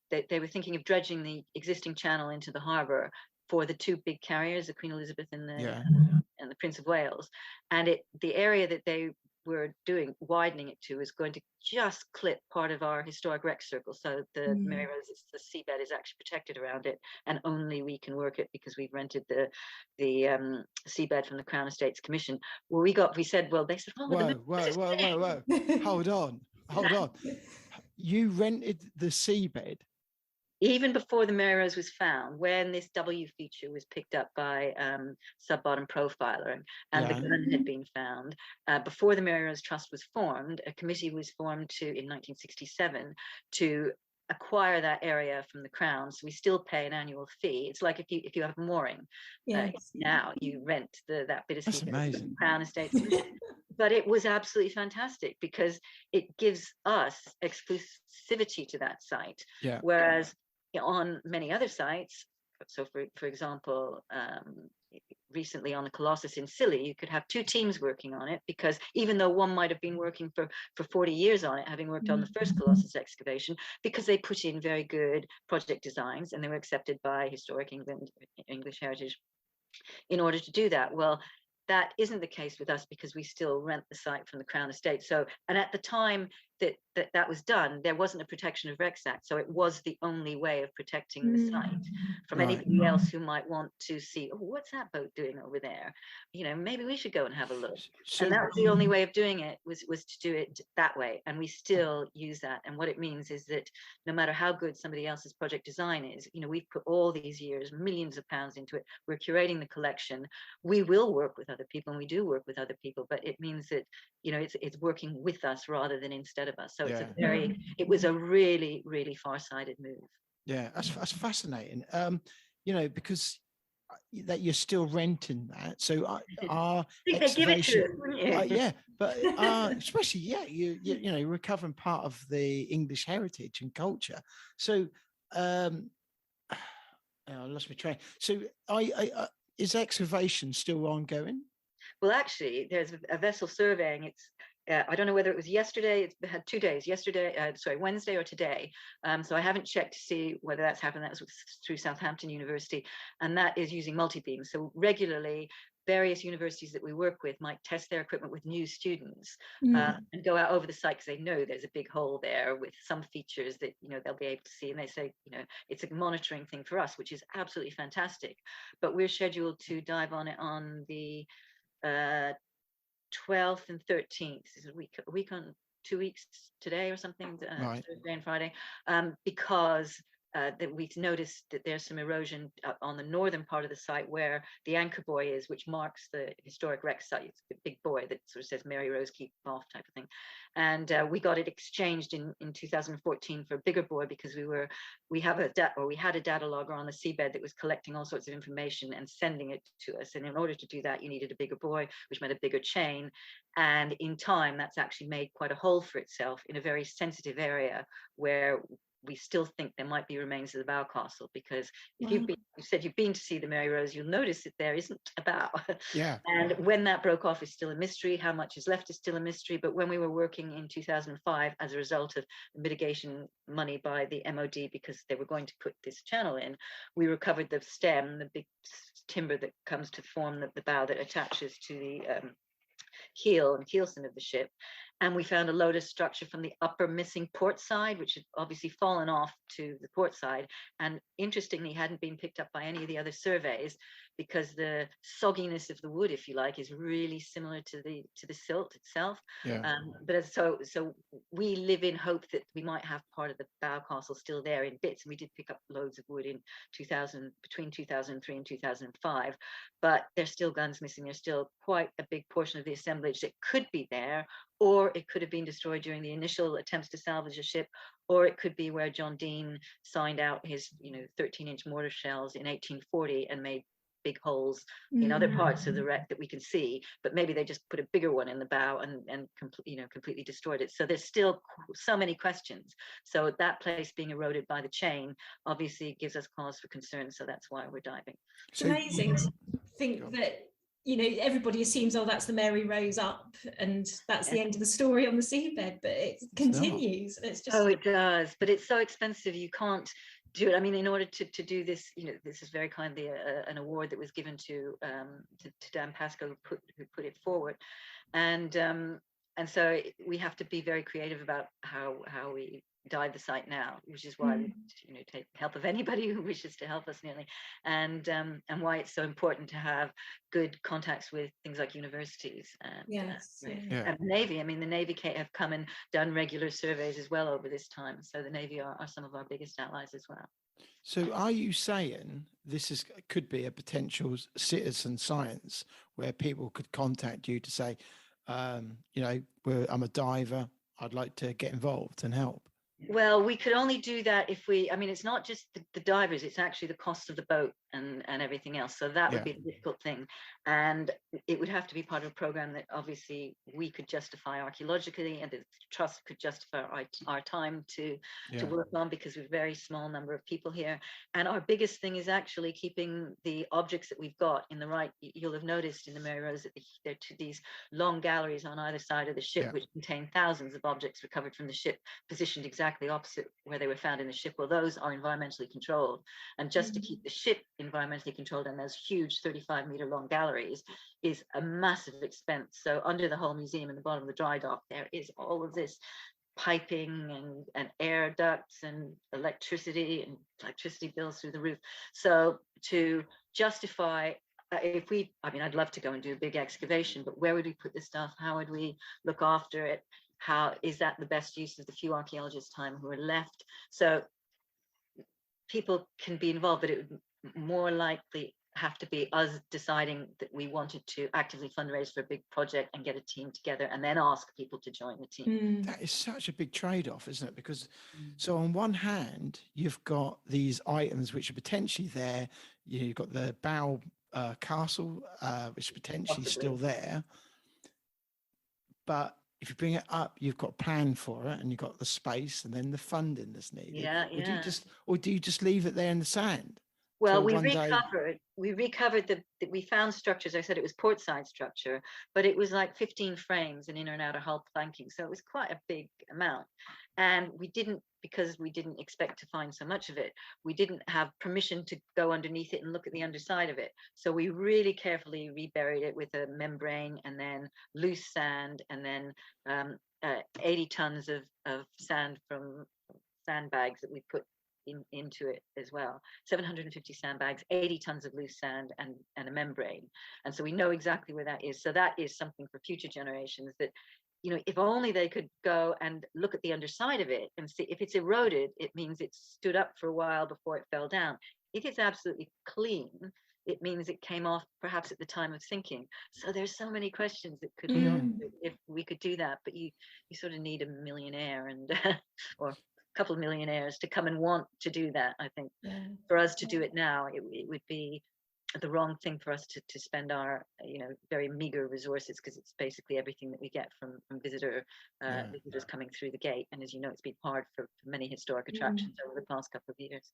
they were thinking of dredging the existing channel into the harbour for the two big carriers, the Queen Elizabeth and the Prince of Wales, and the area that they were widening it to is going to just clip part of our historic wreck circle. So the Mary Rose, the seabed is actually protected around it, and only we can work it because we've rented the seabed from the Crown Estates Commission. Well, they said, whoa, hold on. You rented the seabed even before the Mary Rose was found, when this W feature was picked up by sub-bottom profiler and the gun had been found. Before the Mary Rose Trust was formed, a committee was formed in 1967 to acquire that area from the Crown. So we still pay an annual fee. It's like if you have a mooring, now you rent that bit of sea from the Crown Estates. But it was absolutely fantastic because it gives us exclusivity to that site. Yeah. Whereas on many other sites, so for example, recently on the Colossus in Scilly, you could have two teams working on it, because even though one might have been working for 40 years on it, having worked on the first Colossus excavation, because they put in very good project designs and they were accepted by Historic England, English Heritage, in order to do that. Well, that isn't the case with us because we still rent the site from the Crown Estate. So, and at the time that was done, there wasn't a Protection of Wrecks Act. So it was the only way of protecting the site from anybody else who might want to see, oh, what's that boat doing over there? Maybe we should go and have a look. So, and that was the only way of doing it, was to do it that way. And we still use that. And what it means is that no matter how good somebody else's project design is, we've put all these years, millions of pounds into it. We're curating the collection. We will work with other people, and we do work with other people, but it means that, it's working with us rather than instead of us. So it was a really, really far-sighted move. Yeah, that's fascinating. Because that you're still renting that. So our excavation, but especially you're recovering part of the English heritage and culture. So I lost my train. So is excavation still ongoing? Well, actually, there's a vessel surveying. It's I don't know whether it was yesterday. It had 2 days. Wednesday or today. So I haven't checked to see whether that's happened. That was through Southampton University, and that is using multi-beam. So regularly, various universities that we work with might test their equipment with new students and go out over the site because they know there's a big hole there with some features that they'll be able to see, and they say it's a monitoring thing for us, which is absolutely fantastic. But we're scheduled to dive on it on the 12th and 13th. Is a week on 2 weeks today or something, Thursday and Friday, because that we noticed that there's some erosion on the northern part of the site where the anchor buoy is, which marks the historic wreck site. It's a big buoy that sort of says Mary Rose keep off type of thing. And we got it exchanged in 2014 for a bigger buoy because we had a data logger on the seabed that was collecting all sorts of information and sending it to us. And in order to do that, you needed a bigger buoy, which meant a bigger chain. And in time, that's actually made quite a hole for itself in a very sensitive area where we still think there might be remains of the bow castle, because if you said you've been to see the Mary Rose, you'll notice that there isn't a bow. Yeah. And when that broke off is still a mystery. How much is left is still a mystery. But when we were working in 2005 as a result of mitigation money by the MOD, because they were going to put this channel in, we recovered the stem, the big timber that comes to form the bow that attaches to the keel and keelson of the ship. And we found a lotus structure from the upper missing port side, which had obviously fallen off to the port side, and interestingly hadn't been picked up by any of the other surveys, because the sogginess of the wood, if you like, is really similar to the silt itself. Yeah. So we live in hope that we might have part of the bow castle still there in bits, and we did pick up loads of wood in between 2003 and 2005, but there's still guns missing. There's still quite a big portion of the assemblage that could be there, or it could have been destroyed during the initial attempts to salvage a ship, or it could be where John Dean signed out his 13-inch mortar shells in 1840 and made big holes in other parts of the wreck that we can see, but maybe they just put a bigger one in the bow and completely destroyed it. So there's still so many questions. So that place being eroded by the chain obviously gives us cause for concern. So that's why we're diving. It's amazing to think that everybody assumes, oh, that's the Mary Rose up and that's the end of the story on the seabed, but it continues. And it's just it does, but it's so expensive, you can't do it. I mean, in order to do this, this is very kindly an award that was given to Dan Pascoe, who put it forward, and so we have to be very creative about how we dive the site now, which is why we take help of anybody who wishes to help us nearly, and why it's so important to have good contacts with things like universities and and the Navy. I mean, the Navy have come and done regular surveys as well over this time, so the Navy are some of our biggest allies as well. So are you saying this could be a potential citizen science where people could contact you to say, I'm a diver, I'd like to get involved and help? Well, we could only do that if it's not just the divers, it's actually the cost of the boat and everything else. So that would be the difficult thing. And it would have to be part of a program that obviously we could justify archaeologically, and the trust could justify our time to work on, because we're a very small number of people here. And our biggest thing is actually keeping the objects that we've got in the right. You'll have noticed in the Mary Rose that there are these long galleries on either side of the ship, which contain thousands of objects recovered from the ship, positioned exactly opposite where they were found in the ship. Well, those are environmentally controlled, and just to keep the ship environmentally controlled and those huge 35-meter long galleries is a massive expense. So under the whole museum in the bottom of the dry dock, there is all of this piping and air ducts and electricity bills through the roof. So to justify, I'd love to go and do a big excavation, but where would we put this stuff? How would we look after it? How is that the best use of the few archaeologists' time who are left? So people can be involved, but it would more likely have to be us deciding that we wanted to actively fundraise for a big project and get a team together and then ask people to join the team. That is such a big trade-off, isn't it? Because so on one hand, you've got these items which are potentially there. You've got the bow castle, which is potentially still there. But if you bring it up, you've got a plan for it, and you've got the space and then the funding that's needed. Or do you just leave it there in the sand? Well, we recovered we found structures. I said it was portside structure, but it was like 15 frames and inner and outer hull planking. So it was quite a big amount. And because we didn't expect to find so much of it, we didn't have permission to go underneath it and look at the underside of it. So we really carefully reburied it with a membrane and then loose sand, and then 80 tons of sand from sandbags that we put into it as well. 750 sandbags, 80 tons of loose sand, and a membrane. And so we know exactly where that is. So that is something for future generations, that if only they could go and look at the underside of it and see if it's eroded, it means it stood up for a while before it fell down. If it's absolutely clean, it means it came off perhaps at the time of sinking. So there's so many questions that could be answered if we could do that. But you sort of need a millionaire and or a couple of millionaires to come and want to do that. I think for us to do it now, it would be the wrong thing for us to spend our very meager resources, because it's basically everything that we get from visitors coming through the gate. And as you know, it's been hard for many historic attractions over the past couple of years.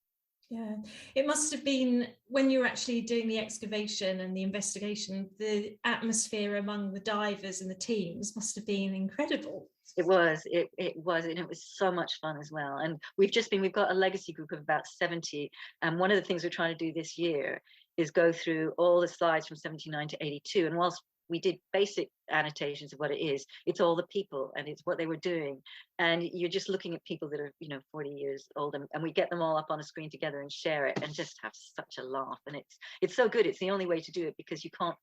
Yeah, it must have been, when you were actually doing the excavation and the investigation, the atmosphere among the divers and the teams must have been incredible. It was, and it was so much fun as well. And we've got a legacy group of about 70. And one of the things we're trying to do this year is go through all the slides from 79 to 82. And whilst we did basic annotations of what it is, it's all the people and it's what they were doing. And you're just looking at people that are 40 years old, and we get them all up on a screen together and share it and just have such a laugh. And it's so good. It's the only way to do it, because you can't,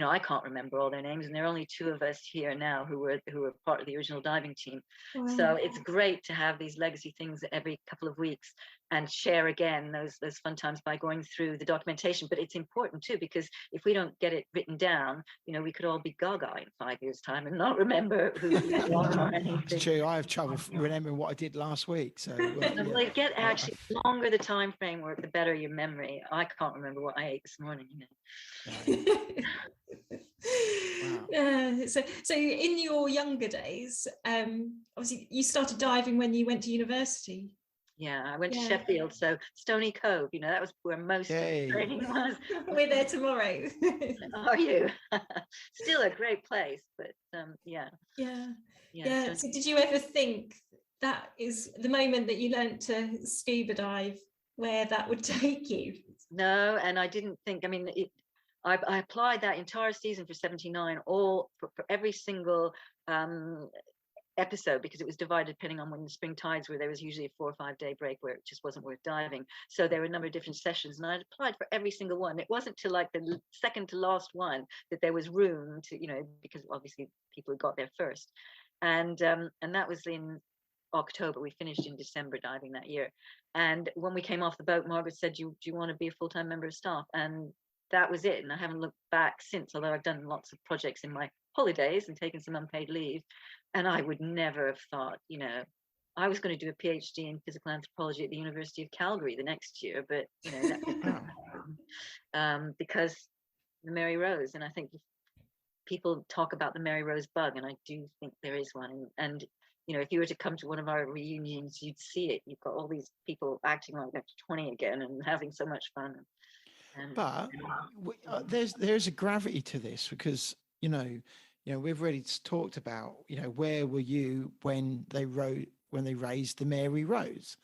I can't remember all their names, and there are only 2 of us here now who were part of the original diving team. Wow. So it's great to have these legacy things every couple of weeks and share again those fun times by going through the documentation. But it's important too, because if we don't get it written down, we could all be gaga in 5 years' time and not remember who we are or anything. It's true. I have trouble remembering what I did last week. So actually, the longer the time framework, the better your memory. I can't remember what I ate this morning. Wow. So in your younger days, obviously you started diving when you went to university. Yeah, I went to Sheffield, so Stony Cove, that was where most of the training was. We're there tomorrow. Are you? Still a great place, but yeah. So did you ever think that is the moment that you learned to scuba dive, where that would take you? No, and I didn't think, I applied that entire season for 79, all for every single episode, because it was divided depending on when the spring tides were. There was usually a 4 or 5 day break where it just wasn't worth diving. So there were a number of different sessions, and I applied for every single one. It wasn't till like the second to last one that there was room to, because obviously people got there first. And that was in October. We finished in December diving that year. And when we came off the boat, Margaret said, do you want to be a full-time member of staff? And that was it. And I haven't looked back since, although I've done lots of projects in my holidays and taken some unpaid leave. And I would never have thought, I was going to do a PhD in physical anthropology at the University of Calgary the next year, but because the Mary Rose. And I think people talk about the Mary Rose bug, and I do think there is one. And if you were to come to one of our reunions, you'd see it. You've got all these people acting like they're 20 again and having so much fun. But there's a gravity to this, because we've already talked about where were you when they raised the Mary Rose.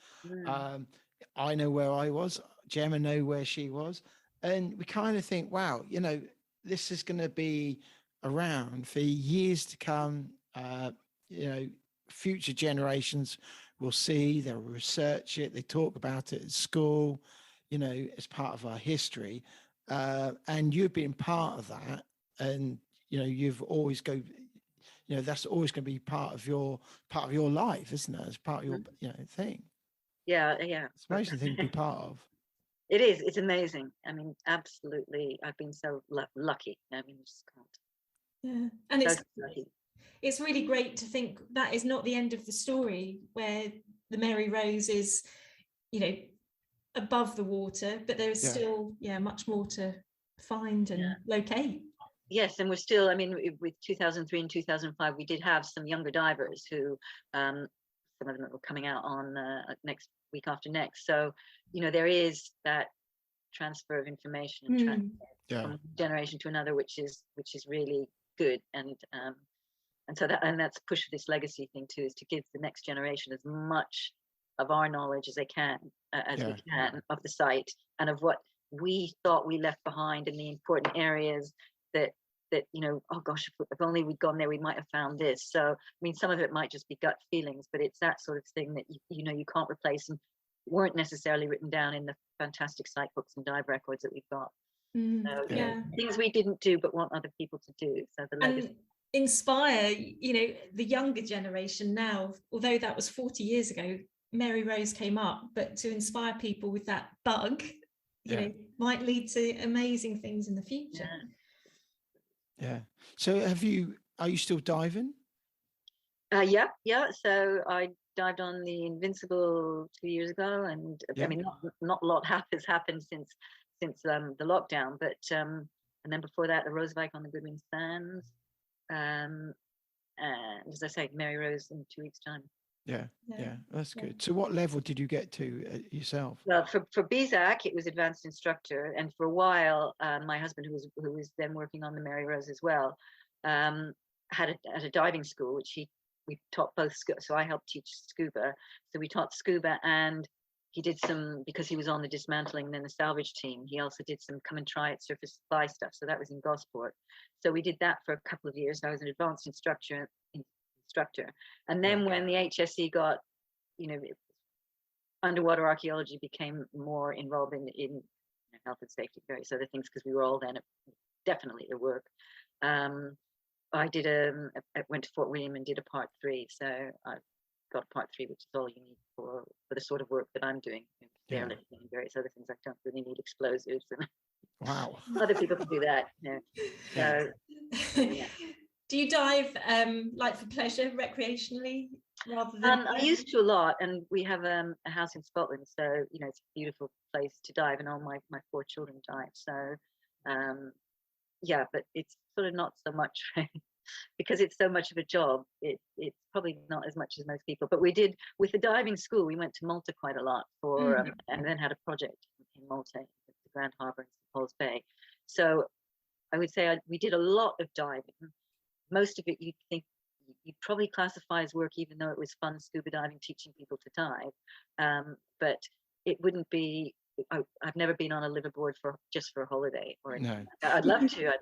I know where I was. Gemma know where she was, and we kind of think, wow, this is going to be around for years to come. Future generations will see, they'll research it, they talk about it at school, as part of our history, and you've been part of that, and you've always that's always going to be part of your life, isn't it? As part of your thing. Yeah. It's an amazing thing to be part of. It is. It's amazing. Absolutely. I've been so lucky. Just can't. Yeah, and it's really great to think that is not the end of the story, where the Mary Rose is, above the water, but there is still much more to find and locate. Yes, and we're still, with 2003 and 2005, we did have some younger divers who, some of them were coming out on next week after next. So, there is that transfer of information from one generation to another, which is really good. And that's push for this legacy thing too, is to give the next generation as much of our knowledge as they can, we can, of the site and of what we thought we left behind in the important areas that oh gosh, if only we'd gone there, we might have found this. So some of it might just be gut feelings, but it's that sort of thing that you can't replace and weren't necessarily written down in the fantastic site books and dive records that we've got. Things we didn't do but want other people to do. So the legacy. inspire, the younger generation now, although that was 40 years ago, Mary Rose came up, but to inspire people with that bug, might lead to amazing things in the future. Yeah. So are you still diving? Yeah. So I dived on the Invincible 2 years ago, and I mean, not a lot has happened since the lockdown, but and then before that, the Rosevike on the Goodwin Sands, and as I say, Mary Rose in 2 weeks' time. Yeah, that's good. So what level did you get to yourself? Well, for BZAC, it was advanced instructor, and for a while, my husband, who was then working on the Mary Rose as well, had a diving school, which we taught both. So I helped teach scuba. So we taught scuba, and he did some, because he was on the dismantling and then the salvage team. He also did some come and try it surface supply stuff. So that was in Gosport. So we did that for a couple of years. I was an advanced instructor. And then when the HSE got, underwater archaeology became more involved in health and safety, various other things, because we were all then definitely at work. I went to Fort William and did a part 3. So I got a part 3, which is all you need for the sort of work that I'm doing. And various other things. I don't really need explosives, and wow, other people can do that. So, yeah. Do you dive like for pleasure, recreationally, rather than? I used to a lot, and we have a house in Scotland, so it's a beautiful place to dive, and all my 4 children dive. So, but it's sort of not so much because it's so much of a job. It's probably not as much as most people. But we did with the diving school. We went to Malta quite a lot and then had a project in Malta, the Grand Harbour in St Paul's Bay. So I would say we did a lot of diving. Most of it you'd probably classify as work, even though it was fun scuba diving, teaching people to dive. But it wouldn't be. I've never been on a liveaboard just for a holiday. No. I'd love to.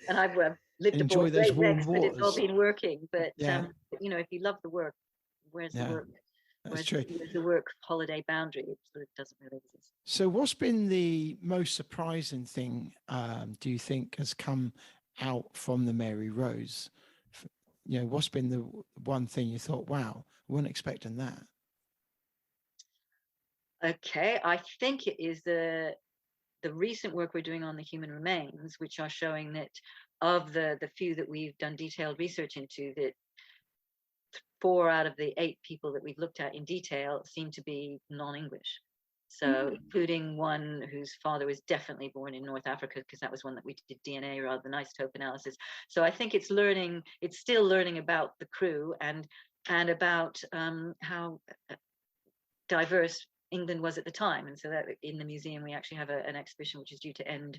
And I've lived aboard Great Rex, but it's all been working. But if you love the work, where's the work? Where's the work holiday boundary? It sort of doesn't really exist. So what's been the most surprising thing, do you think, has come out from the Mary Rose? What's been the one thing you thought, wow, I wasn't expecting that? Okay, I think it is the recent work we're doing on the human remains, which are showing that of the few that we've done detailed research into, that 4 out of the 8 people that we've looked at in detail seem to be non-English. So including one whose father was definitely born in North Africa, because that was one that we did DNA rather than isotope analysis. So I think it's still learning about the crew and about how diverse England was at the time. And so that in the museum we actually have an exhibition which is due to end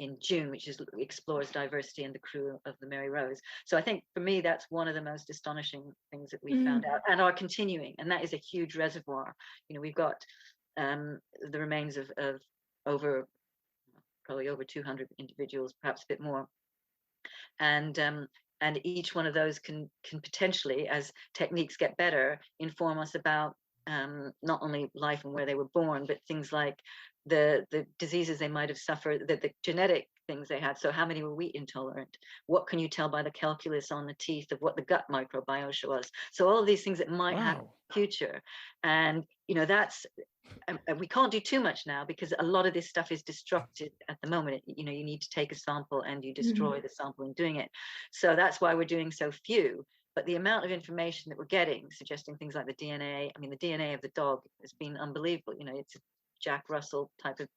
in June, which explores diversity in the crew of the Mary Rose. So I think for me that's one of the most astonishing things that we found out and are continuing, and that is a huge reservoir. We've got the remains of probably over 200 individuals, perhaps a bit more, and each one of those can potentially, as techniques get better, inform us about not only life and where they were born, but things like the diseases they might have suffered, the genetic things they had. So how many were wheat intolerant? What can you tell by the calculus on the teeth of what the gut microbiota was? So all of these things that might happen in the future. And that's we can't do too much now because a lot of this stuff is destructed at the moment. You need to take a sample and you destroy the sample in doing it. So that's why we're doing so few. But the amount of information that we're getting, suggesting things like the DNA, the DNA of the dog has been unbelievable. It's a Jack Russell type of,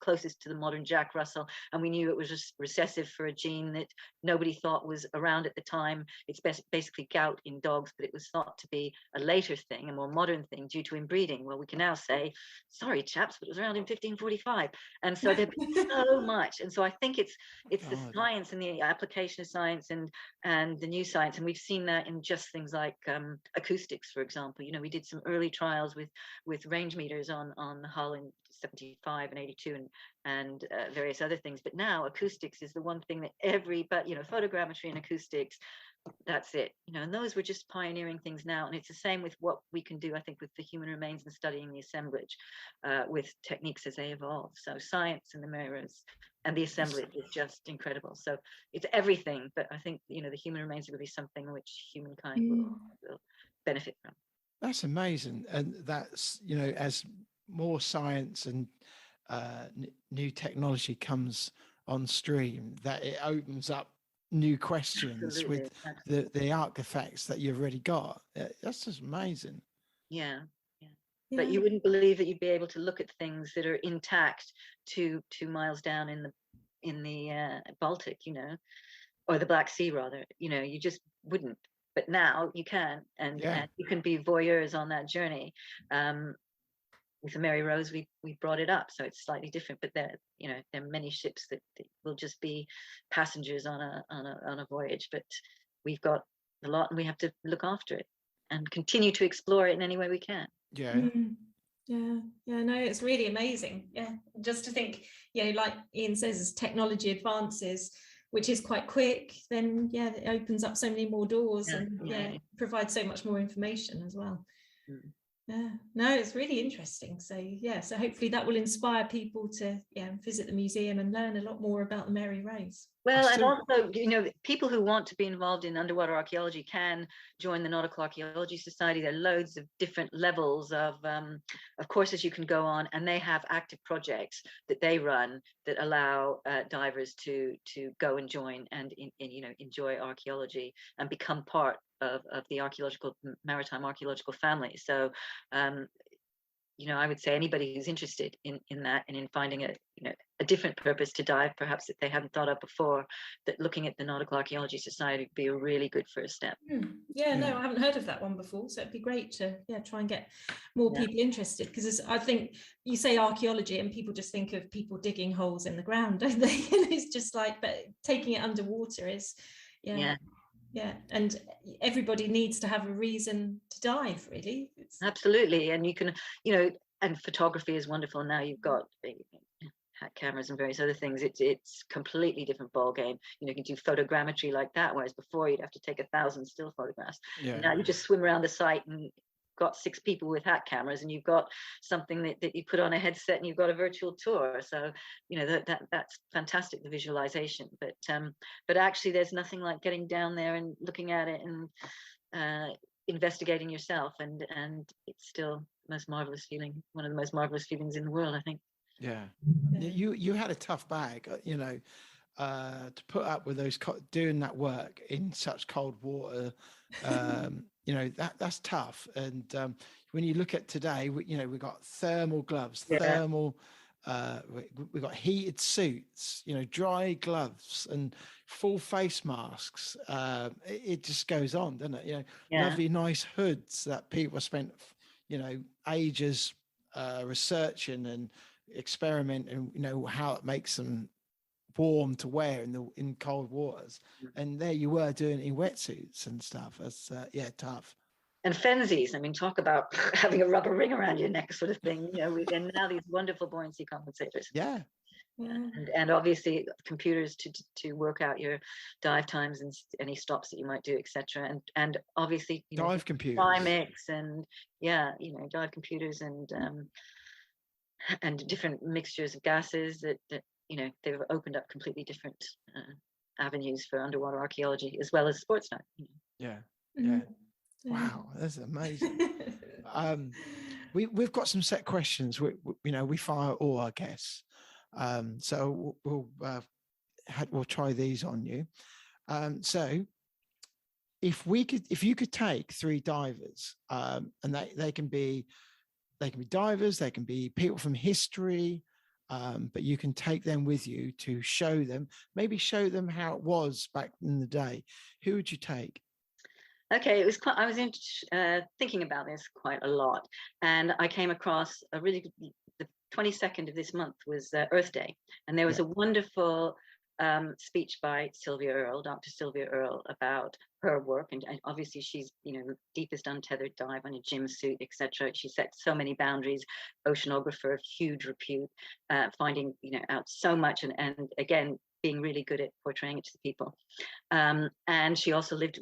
closest to the modern Jack Russell, and we knew it was just recessive for a gene that nobody thought was around at the time. It's basically gout in dogs, but it was thought to be a later thing, a more modern thing due to inbreeding. Well, we can now say, sorry chaps, but it was around in 1545. And so there's been so much. And so I think it's the science and the application of science and the new science. And we've seen that in just things like acoustics, for example. We did some early trials with range meters on the hull in 75 and 82 too, and various other things. But now acoustics is the one thing that photogrammetry and acoustics, that's it, and those were just pioneering things now. And it's the same with what we can do, I think, with the human remains and studying the assemblage with techniques as they evolve. So science and the Mary Rose and the assemblage is just incredible. So it's everything, but I think the human remains will be something which humankind will benefit from. That's amazing. And that's, as more science and new technology comes on stream, that it opens up new questions with the artifacts that you've already got. That's just amazing. Yeah. But you wouldn't believe that you'd be able to look at things that are intact 2 miles down in the Baltic, or the Black Sea rather. You just wouldn't. But now you can, and you can be voyeurs on that journey. With the Mary Rose, we brought it up, so it's slightly different. But there are many ships that will just be passengers on a voyage. But we've got a lot, and we have to look after it and continue to explore it in any way we can. Yeah. No, it's really amazing. Yeah, just to think, like Ian says, as technology advances, which is quite quick, then it opens up so many more doors and provides so much more information as well. No, it's really interesting. So so hopefully that will inspire people to visit the museum and learn a lot more about the Mary Rose. Well, and also, people who want to be involved in underwater archaeology can join the Nautical Archaeology Society. There are loads of different levels of courses you can go on, and they have active projects that they run that allow divers to go and join and enjoy archaeology and become part of the maritime archaeological family. So I would say anybody who's interested in that and in finding a different purpose to dive, perhaps that they hadn't thought of before, that looking at the Nautical Archaeology Society would be a really good first step. No, I haven't heard of that one before, so it'd be great to try and get more people interested, because I think you say archaeology and people just think of people digging holes in the ground, don't they? It's just like, but taking it underwater is and everybody needs to have a reason to dive, really. Absolutely. And you can, and photography is wonderful. Now you've got hat cameras and various other things. It's completely different ball game. You can do photogrammetry like that, whereas before you'd have to take 1,000 still photographs. Now you just swim around the site and got 6 people with hat cameras, and you've got something that you put on a headset, and you've got a virtual tour. So that's fantastic, the visualization. But actually there's nothing like getting down there and looking at it and investigating yourself, and it's still the most marvelous feeling, one of the most marvelous feelings in the world, I think. You had a tough bag, to put up with those doing that work in such cold water. That's tough. And when you look at today, we've got thermal gloves, we've got heated suits, dry gloves and full face masks. It just goes on, doesn't it? Lovely, nice hoods that people spent, ages researching and experimenting, how it makes them warm to wear in cold waters, and there you were doing it in wetsuits and stuff. That's tough. And fenzies, talk about having a rubber ring around your neck sort of thing, and now these wonderful buoyancy compensators. And obviously computers to work out your dive times and any stops that you might do, etc. And obviously dive computers, Mix, and dive computers and different mixtures of gases that they've opened up completely different avenues for underwater archaeology as well as sports dive. Wow, that's amazing. We've got some set questions. We fire all our guests, so we'll try these on you. So if you could take 3 divers, and they can be divers, they can be people from history, but you can take them with you to show them how it was back in the day. Who would you take? Okay, I was thinking about this quite a lot, and I came across the 22nd of this month was Earth Day, and there was a wonderful speech by Dr. Sylvia Earle, about her work, and obviously she's, the deepest untethered dive on a gym suit, etc. She set so many boundaries, oceanographer of huge repute, finding out so much, and again being really good at portraying it to the people. And she also lived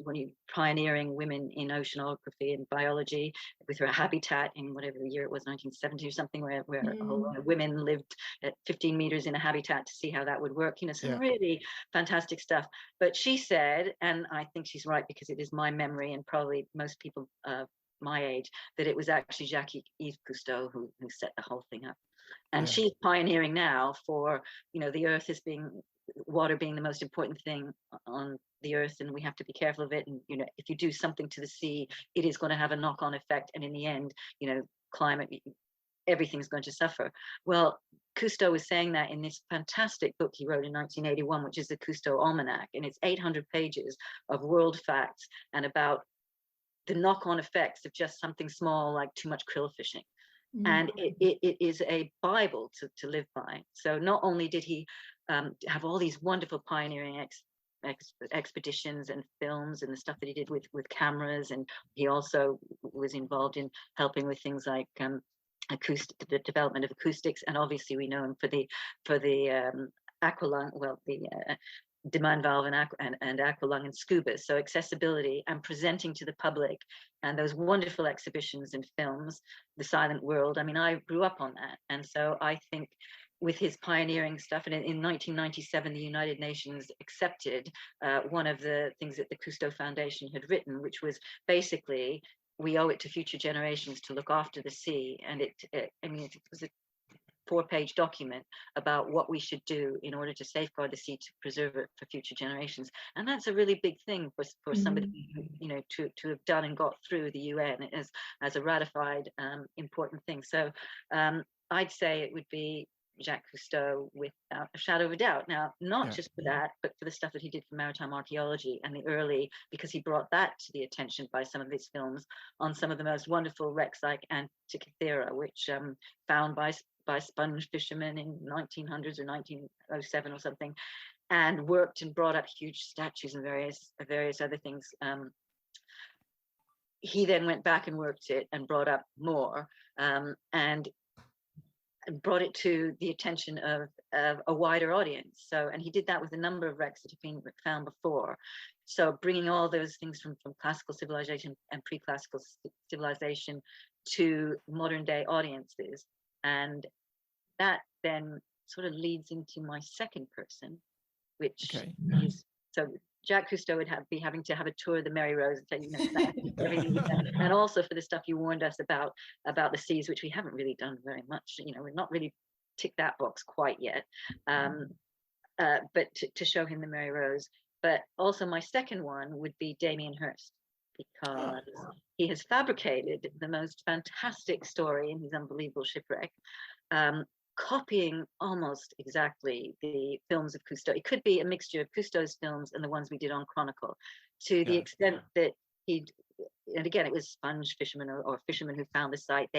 pioneering women in oceanography and biology with her habitat in whatever year it was, 1970 or something, where a whole lot of women lived at 15 meters in a habitat to see how that would work. Some really fantastic stuff. But she said, and I think she's right, because it is my memory and probably most people my age, that it was actually Jacques-Yves Cousteau who set the whole thing up. And she's pioneering now for, the earth as being, water being the most important thing on the earth, and we have to be careful of it. And if you do something to the sea, it is going to have a knock-on effect, and in the end, climate, everything's going to suffer. Well, Cousteau was saying that in this fantastic book he wrote in 1981, which is the Cousteau Almanac, and it's 800 pages of world facts and about the knock-on effects of just something small like too much krill fishing. And it is a Bible to live by. So not only did he have all these wonderful pioneering expeditions and films and the stuff that he did with cameras, and he also was involved in helping with things like the development of acoustics, and obviously we know him for the aqualung, the demand valve and aqualung and scuba. So accessibility and presenting to the public, and those wonderful exhibitions and films, The Silent World. I mean, I grew up on that. And so I think with his pioneering stuff, and in 1997, the United Nations accepted one of the things that the Cousteau Foundation had written, which was basically, we owe it to future generations to look after the sea. And it was a 4-page document about what we should do in order to safeguard the sea, to preserve it for future generations. And that's a really big thing for somebody, to have done and got through the UN as a ratified important thing. So I'd say it would be Jacques Cousteau without a shadow of a doubt. Now, not just for that, but for the stuff that he did for maritime archaeology and the early, because he brought that to the attention by some of his films on some of the most wonderful wrecks like Antikythera, which found by sponge fishermen in 1900s or 1907 or something, and worked and brought up huge statues and various other things. He then went back and worked it and brought up more, and brought it to the attention of a wider audience. So, and he did that with a number of wrecks that have been found before. So bringing all those things from classical civilization and pre-classical civilization to modern day audiences. And that then sort of leads into my second person, which is, so Jacques Cousteau would be having to have a tour of the Mary Rose and tell you everything, and also for the stuff you warned us about the seas, which we haven't really done very much. We're not really ticked that box quite yet, but to show him the Mary Rose. But also my second one would be Damien Hirst, because he has fabricated the most fantastic story in his unbelievable shipwreck, copying almost exactly the films of Cousteau. It could be a mixture of Cousteau's films and the ones we did on Chronicle, to the extent that and again, it was sponge fishermen or fishermen who found the site.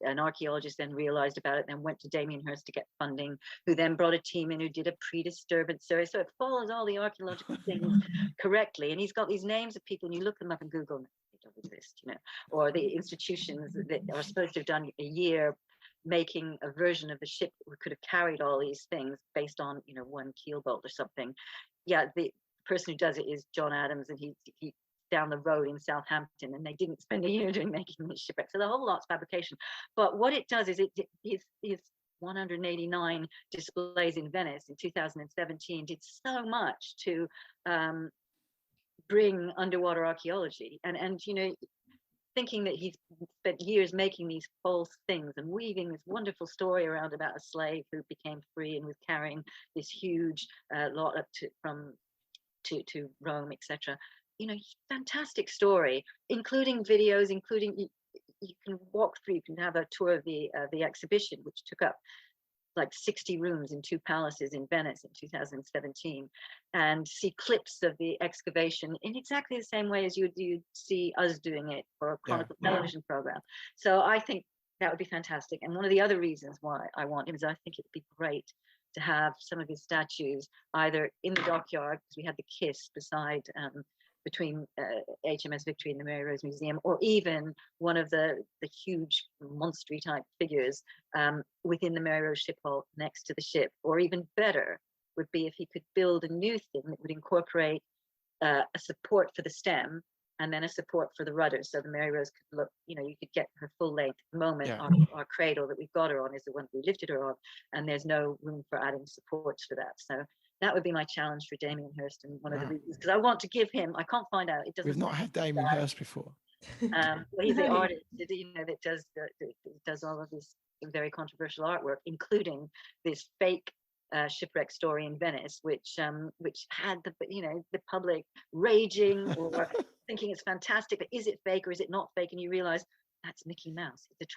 An archaeologist then realized about it, then went to Damien Hirst to get funding, who then brought a team in who did a pre-disturbance survey. So it follows all the archaeological things correctly. And he's got these names of people, and you look them up in Google, and they don't exist, or the institutions that are supposed to have done a year making a version of the ship that could have carried all these things based on, one keel bolt or something. Yeah, the person who does it is John Adams, and he down the road in Southampton, and they didn't spend a year making this shipwreck. So the whole lot's fabrication. But what it does is his 189 displays in Venice in 2017 did so much to bring underwater archaeology, and thinking that he's spent years making these false things and weaving this wonderful story around about a slave who became free and was carrying this huge lot up to Rome, etc. Fantastic story, including videos, including you can walk through, you can have a tour of the exhibition, which took up like 60 rooms in 2 palaces in Venice in 2017, and see clips of the excavation in exactly the same way as you'd see us doing it for a Chronicle television program. So I think that would be fantastic. And one of the other reasons why I want him is I think it would be great to have some of his statues either in the dockyard, because we had the Kiss beside between HMS Victory and the Mary Rose Museum, or even one of the huge monster type figures within the Mary Rose ship hall next to the ship. Or even better would be if he could build a new thing that would incorporate a support for the stem and then a support for the rudder, so the Mary Rose could look, you could get her full length. At the moment, our cradle that we've got her on is the one we lifted her on, and there's no room for adding supports for that. So that would be my challenge for Damien Hirst, and one of the reasons, because I want to give him, I can't find out, it doesn't. We've not had Damien Hirst before. Well, he's the artist, that does all of this very controversial artwork, including this fake shipwreck story in Venice, which had the public raging or thinking it's fantastic, but is it fake or is it not fake? And you realize that's Mickey Mouse. It's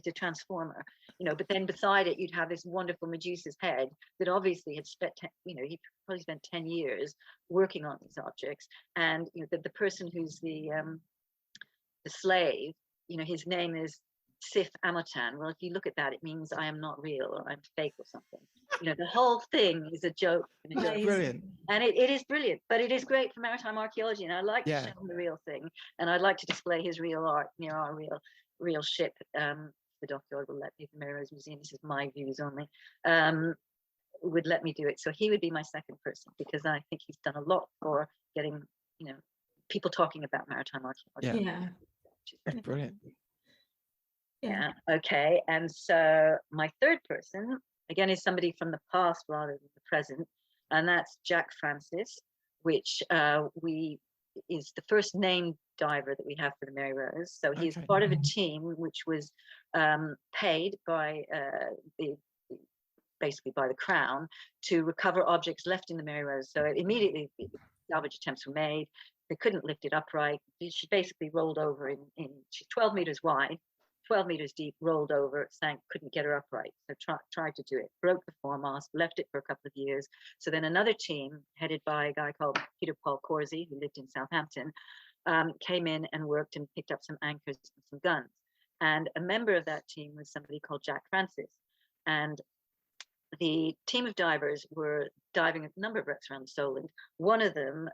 a transformer, But then beside it, you'd have this wonderful Medusa's head that obviously had spent, he probably spent 10 years working on these objects. And the person who's the slave, his name is Sif Amotan. Well, if you look at that, it means I am not real or I'm fake or something. The whole thing is a joke. Brilliant. And it is brilliant, but it is great for maritime archaeology. And I like to show him the real thing. And I'd like to display his real art near our real ship. The dockyard will let me, the Mary Rose Museum, this is my views only, would let me do it. So he would be my second person, because I think he's done a lot for getting, people talking about maritime archaeology. Yeah. Brilliant. Yeah. Okay. And so my third person, again, is somebody from the past rather than the present, and that's Jack Francis, which is the first named diver that we have for the Mary Rose. So he's part of a team which was paid by basically by the Crown to recover objects left in the Mary Rose. So immediately salvage attempts were made. They couldn't lift it upright. She basically rolled over she's 12 meters wide, 12 meters deep, rolled over, sank, couldn't get her upright. So tried to do it, broke the foremast, left it for a couple of years. So then another team headed by a guy called Peter Paul Corsi, who lived in Southampton, came in and worked and picked up some anchors and some guns. And a member of that team was somebody called Jack Francis. And the team of divers were diving a number of wrecks around the Solent. One of them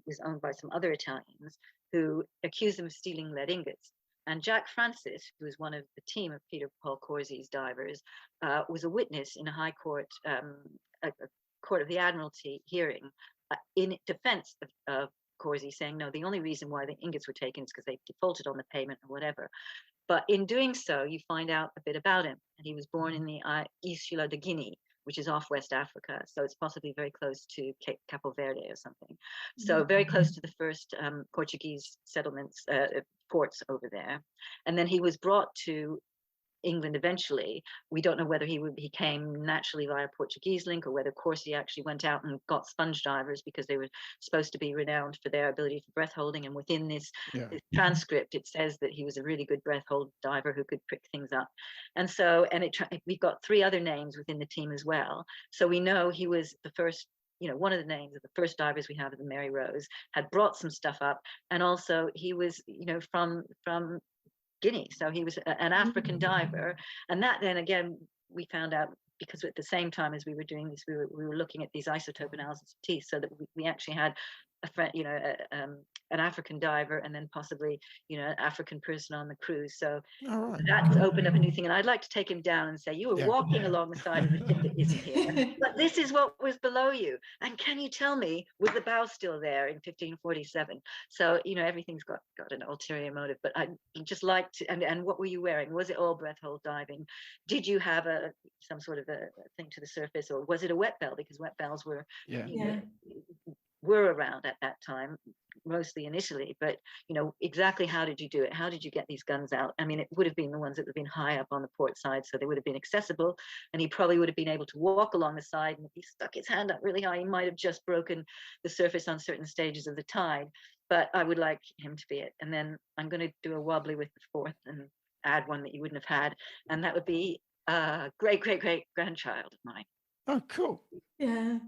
was owned by some other Italians who accused them of stealing lead ingots. And Jack Francis, who was one of the team of Peter Paul Corsi's divers, was a witness in a high court, a court of the Admiralty hearing in defense of Corsi, saying, no, the only reason why the ingots were taken is because they defaulted on the payment or whatever. But in doing so, you find out a bit about him. And he was born in the Isla de Guinea, which is off West Africa. So it's possibly very close to Capo Verde or something. So very close to the first Portuguese settlements, ports over there. And then he was brought to England eventually. We don't know whether he became naturally via Portuguese link, or whether Corsi actually went out and got sponge divers, because they were supposed to be renowned for their ability for breath holding. And within this transcript, it says that he was a really good breath hold diver who could pick things up. And so, we've got 3 other names within the team as well. So we know he was the first, one of the names of the first divers we have at the Mary Rose, had brought some stuff up. And also he was, from Guinea. So he was an African diver. And that then again, we found out, because at the same time as we were doing this, we were looking at these isotope analysis of teeth, so that we actually had a friend, an African diver, and then possibly, an African person on the cruise. So that opened up a new thing. And I'd like to take him down and say, you were walking along the side of the ship that isn't here, but this is what was below you. And can you tell me, was the bow still there in 1547? So, everything's got an ulterior motive, but I just like to, and what were you wearing? Was it all breath hold diving? Did you have some sort of a thing to the surface, or was it a wet bell? Because wet bells were, were around at that time, mostly in Italy, but exactly how did you do it? How did you get these guns out? I mean, it would have been the ones that would have been high up on the port side, so they would have been accessible, and he probably would have been able to walk along the side, and if he stuck his hand up really high, he might have just broken the surface on certain stages of the tide. But I would like him to be it. And then I'm going to do a wobbly with the fourth and add one that you wouldn't have had, and that would be a great grandchild of mine. Oh, cool. Yeah,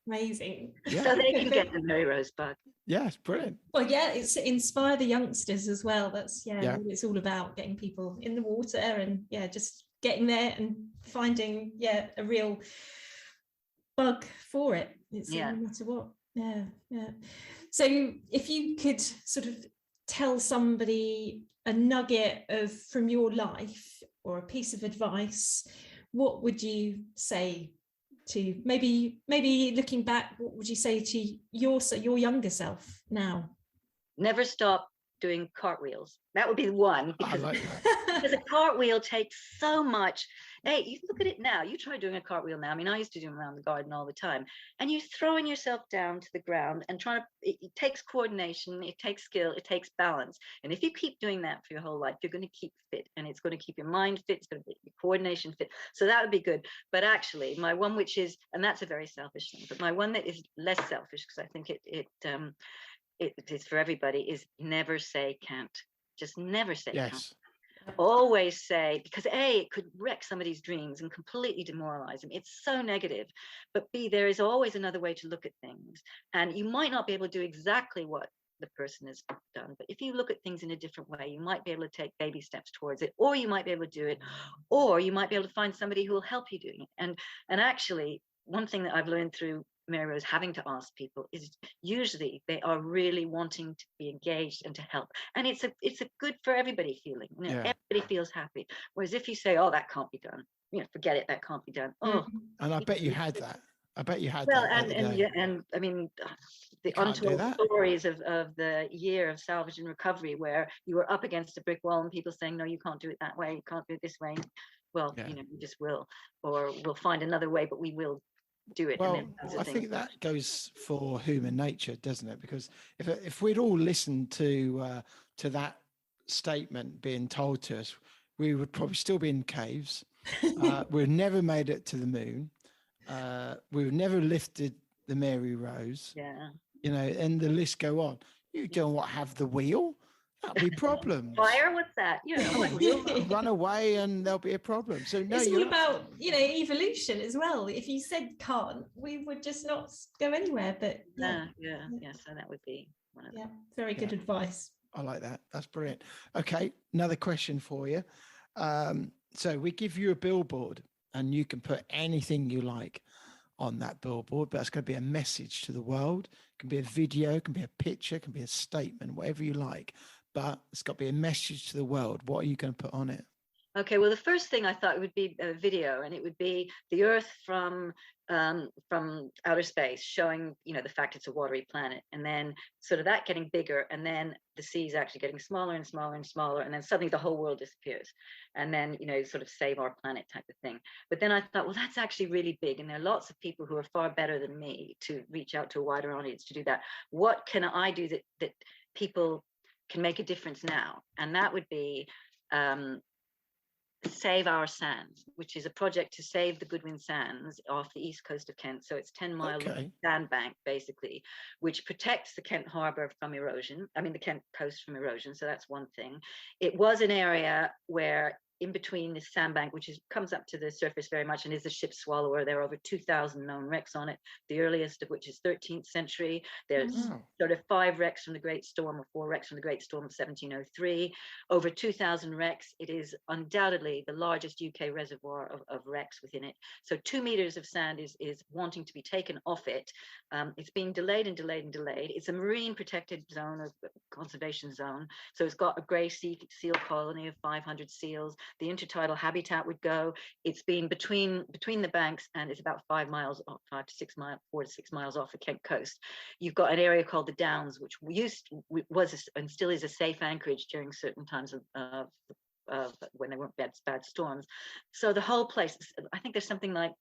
amazing. Yeah. So they can get the Mary Rose bug. Yeah, it's brilliant. Well, it's inspire the youngsters as well. That's what it's all about, getting people in the water and just getting there and finding a real bug for it. It's no matter what. Yeah. So if you could sort of tell somebody a nugget from your life or a piece of advice, what would you say to maybe looking back? What would you say to your younger self now? Never stop doing cartwheels. That would be one, because, because a cartwheel takes so much. Hey, you look at it now. You try doing a cartwheel now. I mean, I used to do them around the garden all the time. And you're throwing yourself down to the ground and trying to, it takes coordination, it takes skill, it takes balance. And if you keep doing that for your whole life, you're going to keep fit, and it's going to keep your mind fit, it's going to keep your coordination fit. So that would be good. But actually, my one, which is, and that's a very selfish thing, but my one that is less selfish, because I think it is for everybody, is never say can't. Just never say can't. Always say, because A, it could wreck somebody's dreams and completely demoralize them. It's so negative. But B, there is always another way to look at things. And you might not be able to do exactly what the person has done, but if you look at things in a different way, you might be able to take baby steps towards it, or you might be able to do it, or you might be able to find somebody who will help you doing it. And actually, one thing that I've learned through Mary Rose having to ask people is usually they are really wanting to be engaged and to help, and it's a good for everybody feeling. You know, everybody feels happy. Whereas if you say, "Oh, that can't be done," you know, forget it, that can't be done. Oh, and I bet you had that. I bet you had well, that. and I mean, the untold stories of the year of salvage and recovery, where you were up against a brick wall and people saying, "No, you can't do it that way. You can't do it this way." Well, you know, we just will, or we'll find another way, but we will do it. Well, I think that goes for human nature, doesn't it? Because if we'd all listened to that statement being told to us, we would probably still be in caves. We'd never made it to the moon. We would never lifted the Mary Rose. Yeah. You know, and the list go on. You don't have the wheel. That'll be problems. Fire? What's that? You know, run away and there'll be a problem. So no, it's all about, you know, evolution as well. If you said can't, we would just not go anywhere. But yeah. So that would be one of them. Very good advice. I like that. That's brilliant. Okay, another question for you. So we give you a billboard, and you can put anything you like on that billboard, but it's going to be a message to the world. It can be a video, it can be a picture, it can be a statement, whatever you like. But it's got to be a message to the world. What are you going to put on it? Okay, well, the first thing I thought would be a video, and it would be the Earth from outer space, showing, you know, the fact it's a watery planet, and then sort of that getting bigger, and then the seas actually getting smaller and smaller and smaller, and then suddenly the whole world disappears, and then, you know, sort of save our planet type of thing. But then I thought, well, that's actually really big, and there are lots of people who are far better than me to reach out to a wider audience to do that. What can I do that people can make a difference now? And that would be Save Our Sands, which is a project to save the Goodwin Sands off the east coast of Kent. So it's 10-mile sandbank, basically, which protects the Kent harbour from erosion. I mean, the Kent coast from erosion. So that's one thing. It was an area where, in between this sandbank, which comes up to the surface very much and is a ship swallower, there are over 2,000 known wrecks on it, the earliest of which is 13th century. There's sort of 5 wrecks from the Great Storm, or 4 wrecks from the Great Storm of 1703. Over 2,000 wrecks. It is undoubtedly the largest UK reservoir of wrecks within it. So 2 meters of sand is wanting to be taken off it. It's being delayed and delayed and delayed. It's a marine protected zone, or conservation zone. So it's got a grey seal colony of 500 seals. The intertidal habitat would go. It's been between the banks, and it's about 4 to 6 miles off the Kent coast. You've got an area called the Downs, which was and still is a safe anchorage during certain times of when there weren't bad storms. So the whole place, I think there's something like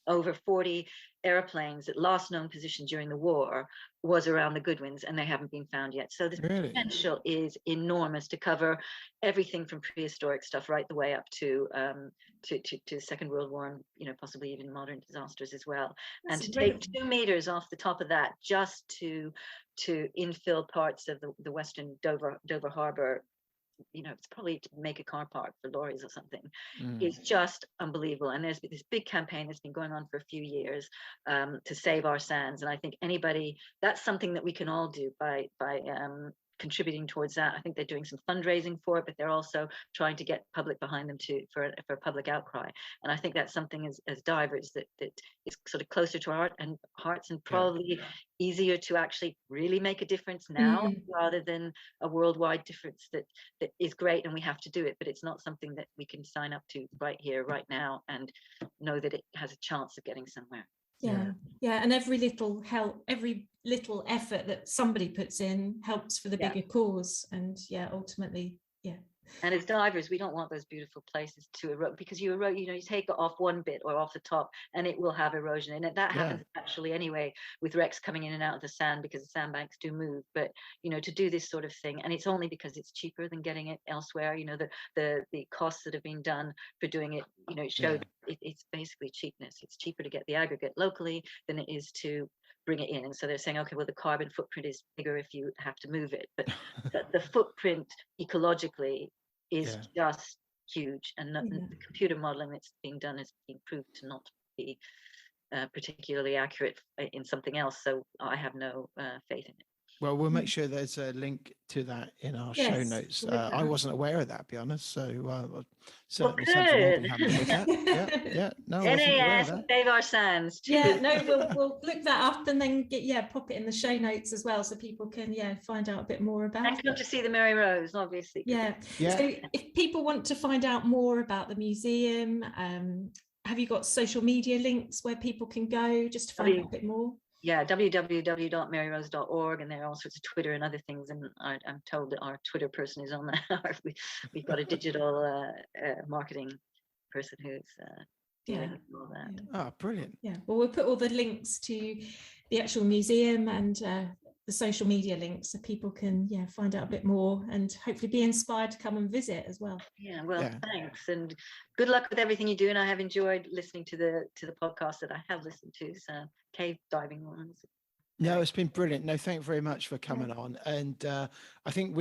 over 40 airplanes at last known position during the war was around the Goodwins, and they haven't been found yet. So the potential is enormous to cover everything from prehistoric stuff right the way up to the Second World War, and, you know, possibly even modern disasters as well. And to take 2 meters off the top of that just to infill parts of the western Dover Harbour, you know, it's probably to make a car park for lorries or something. It's just unbelievable. And there's this big campaign that's been going on for a few years to save our sands. And I think that's something that we can all do by contributing towards that. I think they're doing some fundraising for it, but they're also trying to get public behind them for a public outcry. And I think that's something as divers that is sort of closer to our hearts and probably easier to actually really make a difference now rather than a worldwide difference that is great and we have to do it, but it's not something that we can sign up to right here, right now, and know that it has a chance of getting somewhere. Yeah, and every little effort that somebody puts in helps for the bigger cause, and ultimately. And as divers, we don't want those beautiful places to erode, because you erode, you take it off one bit or off the top and it will have erosion in it. That happens actually anyway with wrecks coming in and out of the sand, because the sandbanks do move. But, to do this sort of thing, and it's only because it's cheaper than getting it elsewhere, the costs that have been done for doing it, it showed it's basically cheapness. It's cheaper to get the aggregate locally than it is to bring it in. And so they're saying, okay, well, the carbon footprint is bigger if you have to move it, but the footprint ecologically is just huge, and the computer modeling that's being done has been proved to not be particularly accurate in something else, so I have no faith in it. Well, we'll make sure there's a link to that in our show notes. I wasn't aware of that, to be honest. So certainly something I'll be having a look at. No, I wasn't aware of that. Save our sands. We'll look that up and then pop it in the show notes as well, so people can find out a bit more about it. And come to see the Mary Rose, obviously. So if people want to find out more about the museum, have you got social media links where people can go just to find out a bit more? www.maryrose.org, and there are all sorts of Twitter and other things, and I'm told that our Twitter person is on that. We've got a digital marketing person who's dealing with all that. Oh, brilliant. Well, we'll put all the links to the actual museum and the social media links, so people can find out a bit more and hopefully be inspired to come and visit as well. Thanks, and good luck with everything you do. And I have enjoyed listening to the podcast that I have listened to, so cave diving ones. No, it's been brilliant. No, thank you very much for coming on. And I think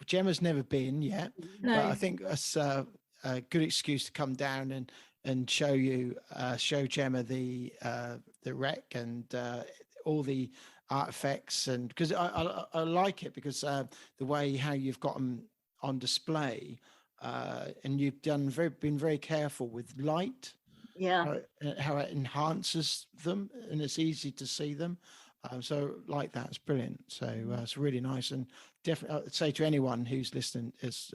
Gemma's never been yet, but I think that's a good excuse to come down and show Gemma the wreck and all the artifacts, and because I like it, because the way how you've got them on display, and you've been very careful with light, how it enhances them and it's easy to see them, so like that's brilliant. So it's really nice, and definitely I'd say to anyone who's listening is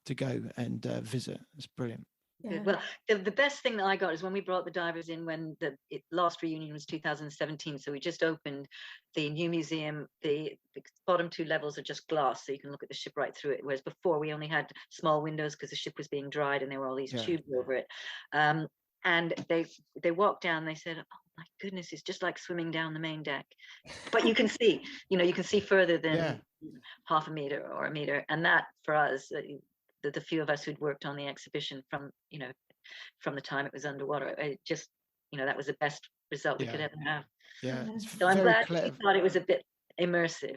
to go and visit. It's brilliant. Well, the best thing that I got is when we brought the divers in, when the last reunion was 2017. So we just opened the new museum. The bottom two levels are just glass, so you can look at the ship right through it. Whereas before we only had small windows because the ship was being dried and there were all these tubes over it. And they walked down. They said, "Oh my goodness, it's just like swimming down the main deck." But you can see, you can see further than half a meter or a meter, and that for us. The few of us who'd worked on the exhibition from the time it was underwater, it just, that was the best result we could ever have. So I'm glad you thought it was a bit immersive,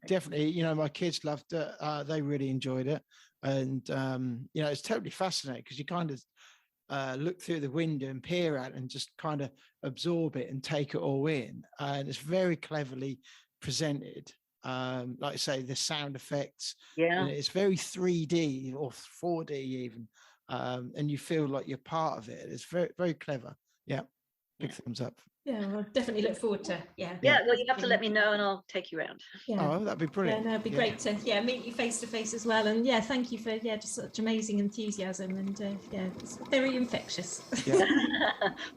definitely. My kids loved it. They really enjoyed it, and it's totally fascinating, because you kind of look through the window and peer at it and just kind of absorb it and take it all in, and it's very cleverly presented. Like I say, the sound effects, it's very 3D or 4D even, and you feel like you're part of it. It's very, very clever. Big thumbs up. I'll definitely look forward to well, you have to let me know and I'll take you around. Oh, that'd be brilliant. It'd be great to meet you face to face as well, and thank you for just such amazing enthusiasm, and it's very infectious.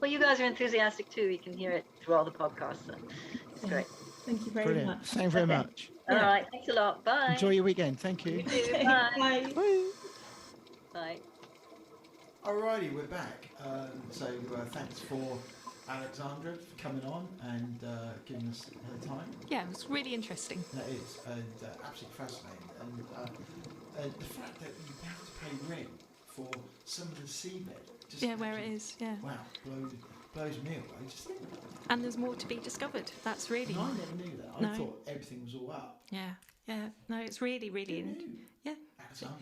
Well, you guys are enthusiastic too. You can hear it through all the podcasts, so it's great. Thank you very much. Thank you very much. All right. Thanks a lot. Bye. Enjoy your weekend. Thank you. You too. Bye. Bye. Bye. Alrighty, we're back. So thanks for Alexzandra for coming on and giving us her time. Yeah, it was really interesting. That is, and absolutely fascinating. And the fact that you have to pay rent for some of the seabed. Where it is. Yeah. Wow, blows me away. And there's more to be discovered. That's really. No, I never knew that. I thought everything was all up. Yeah. No, it's really, really. Alexandra.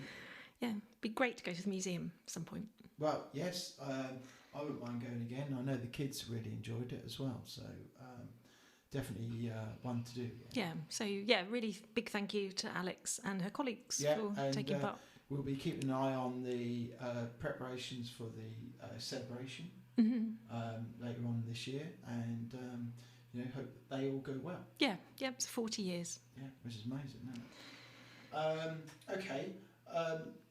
It'd be great to go to the museum at some point. Well, yes, I wouldn't mind going again. I know the kids really enjoyed it as well, so definitely one to do. Yeah. So yeah, really big thank you to Alex and her colleagues for taking part. We'll be keeping an eye on the preparations for the celebration later on this year, and hope that they all go well. Yeah, it's 40 years. Yeah, which is amazing, isn't it? Okay,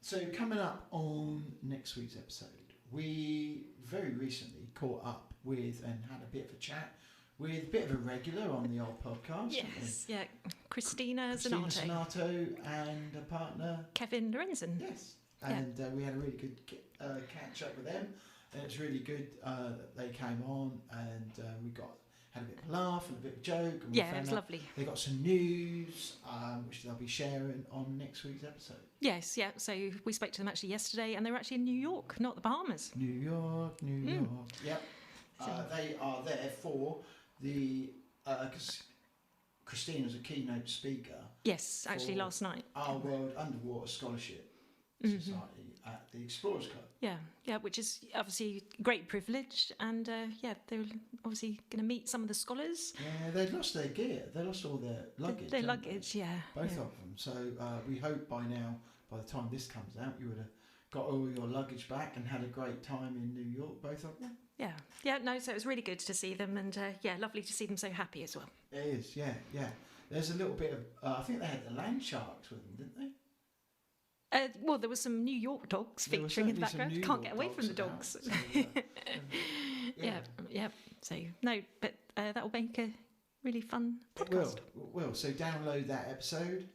so coming up on next week's episode, we very recently caught up with and had a bit of a chat with a bit of a regular on the old podcast. Yes, yeah. Christina Zanato. Zanato And a partner, Kevin Lorenzen. Yes, and we had a really good catch up with them, and it's really good that they came on, and we had a bit of a laugh and a bit of a joke. And Yeah, it was lovely. They got some news, which they'll be sharing on next week's episode. Yes, yeah. So we spoke to them actually yesterday, and they were actually in New York, not the Bahamas. New York. Yep. They are there for the because Christina's a keynote speaker. Yes, actually last night. Our World Underwater Scholarship Society at the Explorers Club. Yeah, which is obviously a great privilege, and they're obviously going to meet some of the scholars. Yeah, they'd lost their gear. They lost all their luggage. Their luggage, yeah. Both of them. So we hope by the time this comes out, you would have got all your luggage back and had a great time in New York, both of them. Yeah, no, so it was really good to see them, and lovely to see them so happy as well. It is, yeah. There's a little bit of, I think they had the land sharks with them, didn't they? Well, there was some New York dogs featuring in the background. Can't get away from the dogs. Yeah. So, no, but that will make a really fun podcast. It will. So download that episode.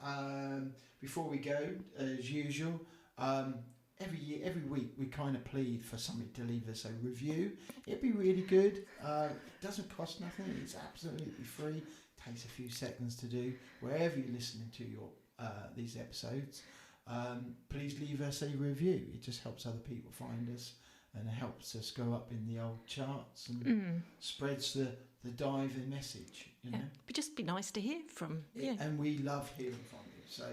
Before we go, as usual, every week we kind of plead for somebody to leave us a review. It'd be really good. It doesn't cost nothing. It's absolutely free. Takes a few seconds to do. Wherever you're listening to your these episodes, please leave us a review. It just helps other people find us, and it helps us go up in the old charts and spreads the diving message. But just be nice to hear from. And we love hearing from you. So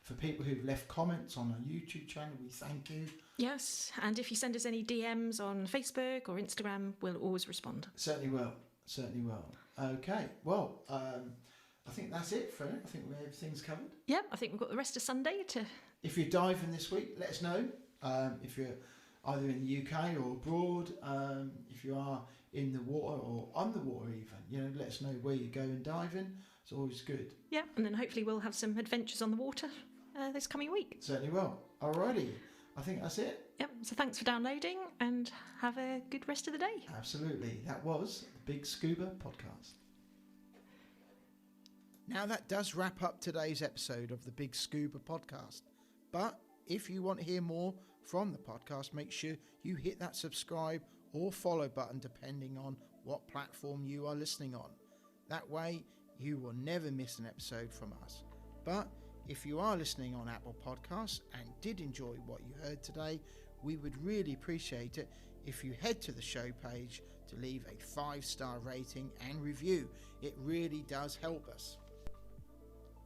for people who've left comments on our YouTube channel, we thank you. Yes, and if you send us any DMs on Facebook or Instagram, we'll always respond. Certainly will. Okay, well, I think that's it for it. I think everything's covered. Yeah, I think we've got the rest of Sunday to... If you're diving this week, let us know. If you're either in the UK or abroad, if you are in the water or on the water even, let us know where you're going diving. It's always good. Yeah, and then hopefully we'll have some adventures on the water this coming week. Certainly will. Alrighty, I think that's it. Yep, so thanks for downloading and have a good rest of the day. Absolutely. That was the BiG Scuba Podcast. Now that does wrap up today's episode of the BiG Scuba Podcast. But if you want to hear more from the podcast, make sure you hit that subscribe or follow button depending on what platform you are listening on. That way you will never miss an episode from us. But if you are listening on Apple Podcasts and did enjoy what you heard today, we would really appreciate it if you head to the show page to leave a 5-star rating and review. It really does help us.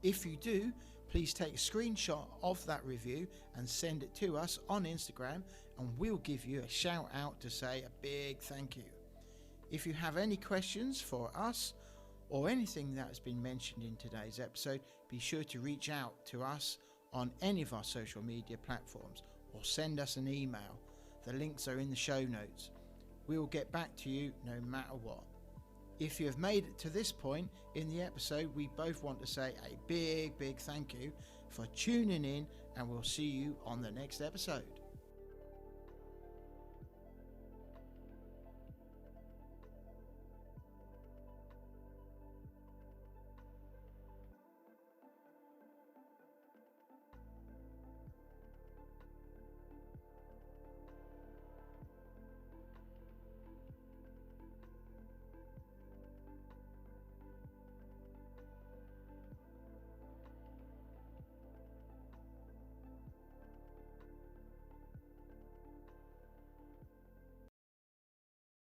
If you do, please take a screenshot of that review and send it to us on Instagram, and we'll give you a shout out to say a big thank you. If you have any questions for us or anything that has been mentioned in today's episode, be sure to reach out to us on any of our social media platforms or send us an email. The links are in the show notes. We will get back to you no matter what. If you have made it to this point in the episode, we both want to say a big thank you for tuning in, and we'll see you on the next episode.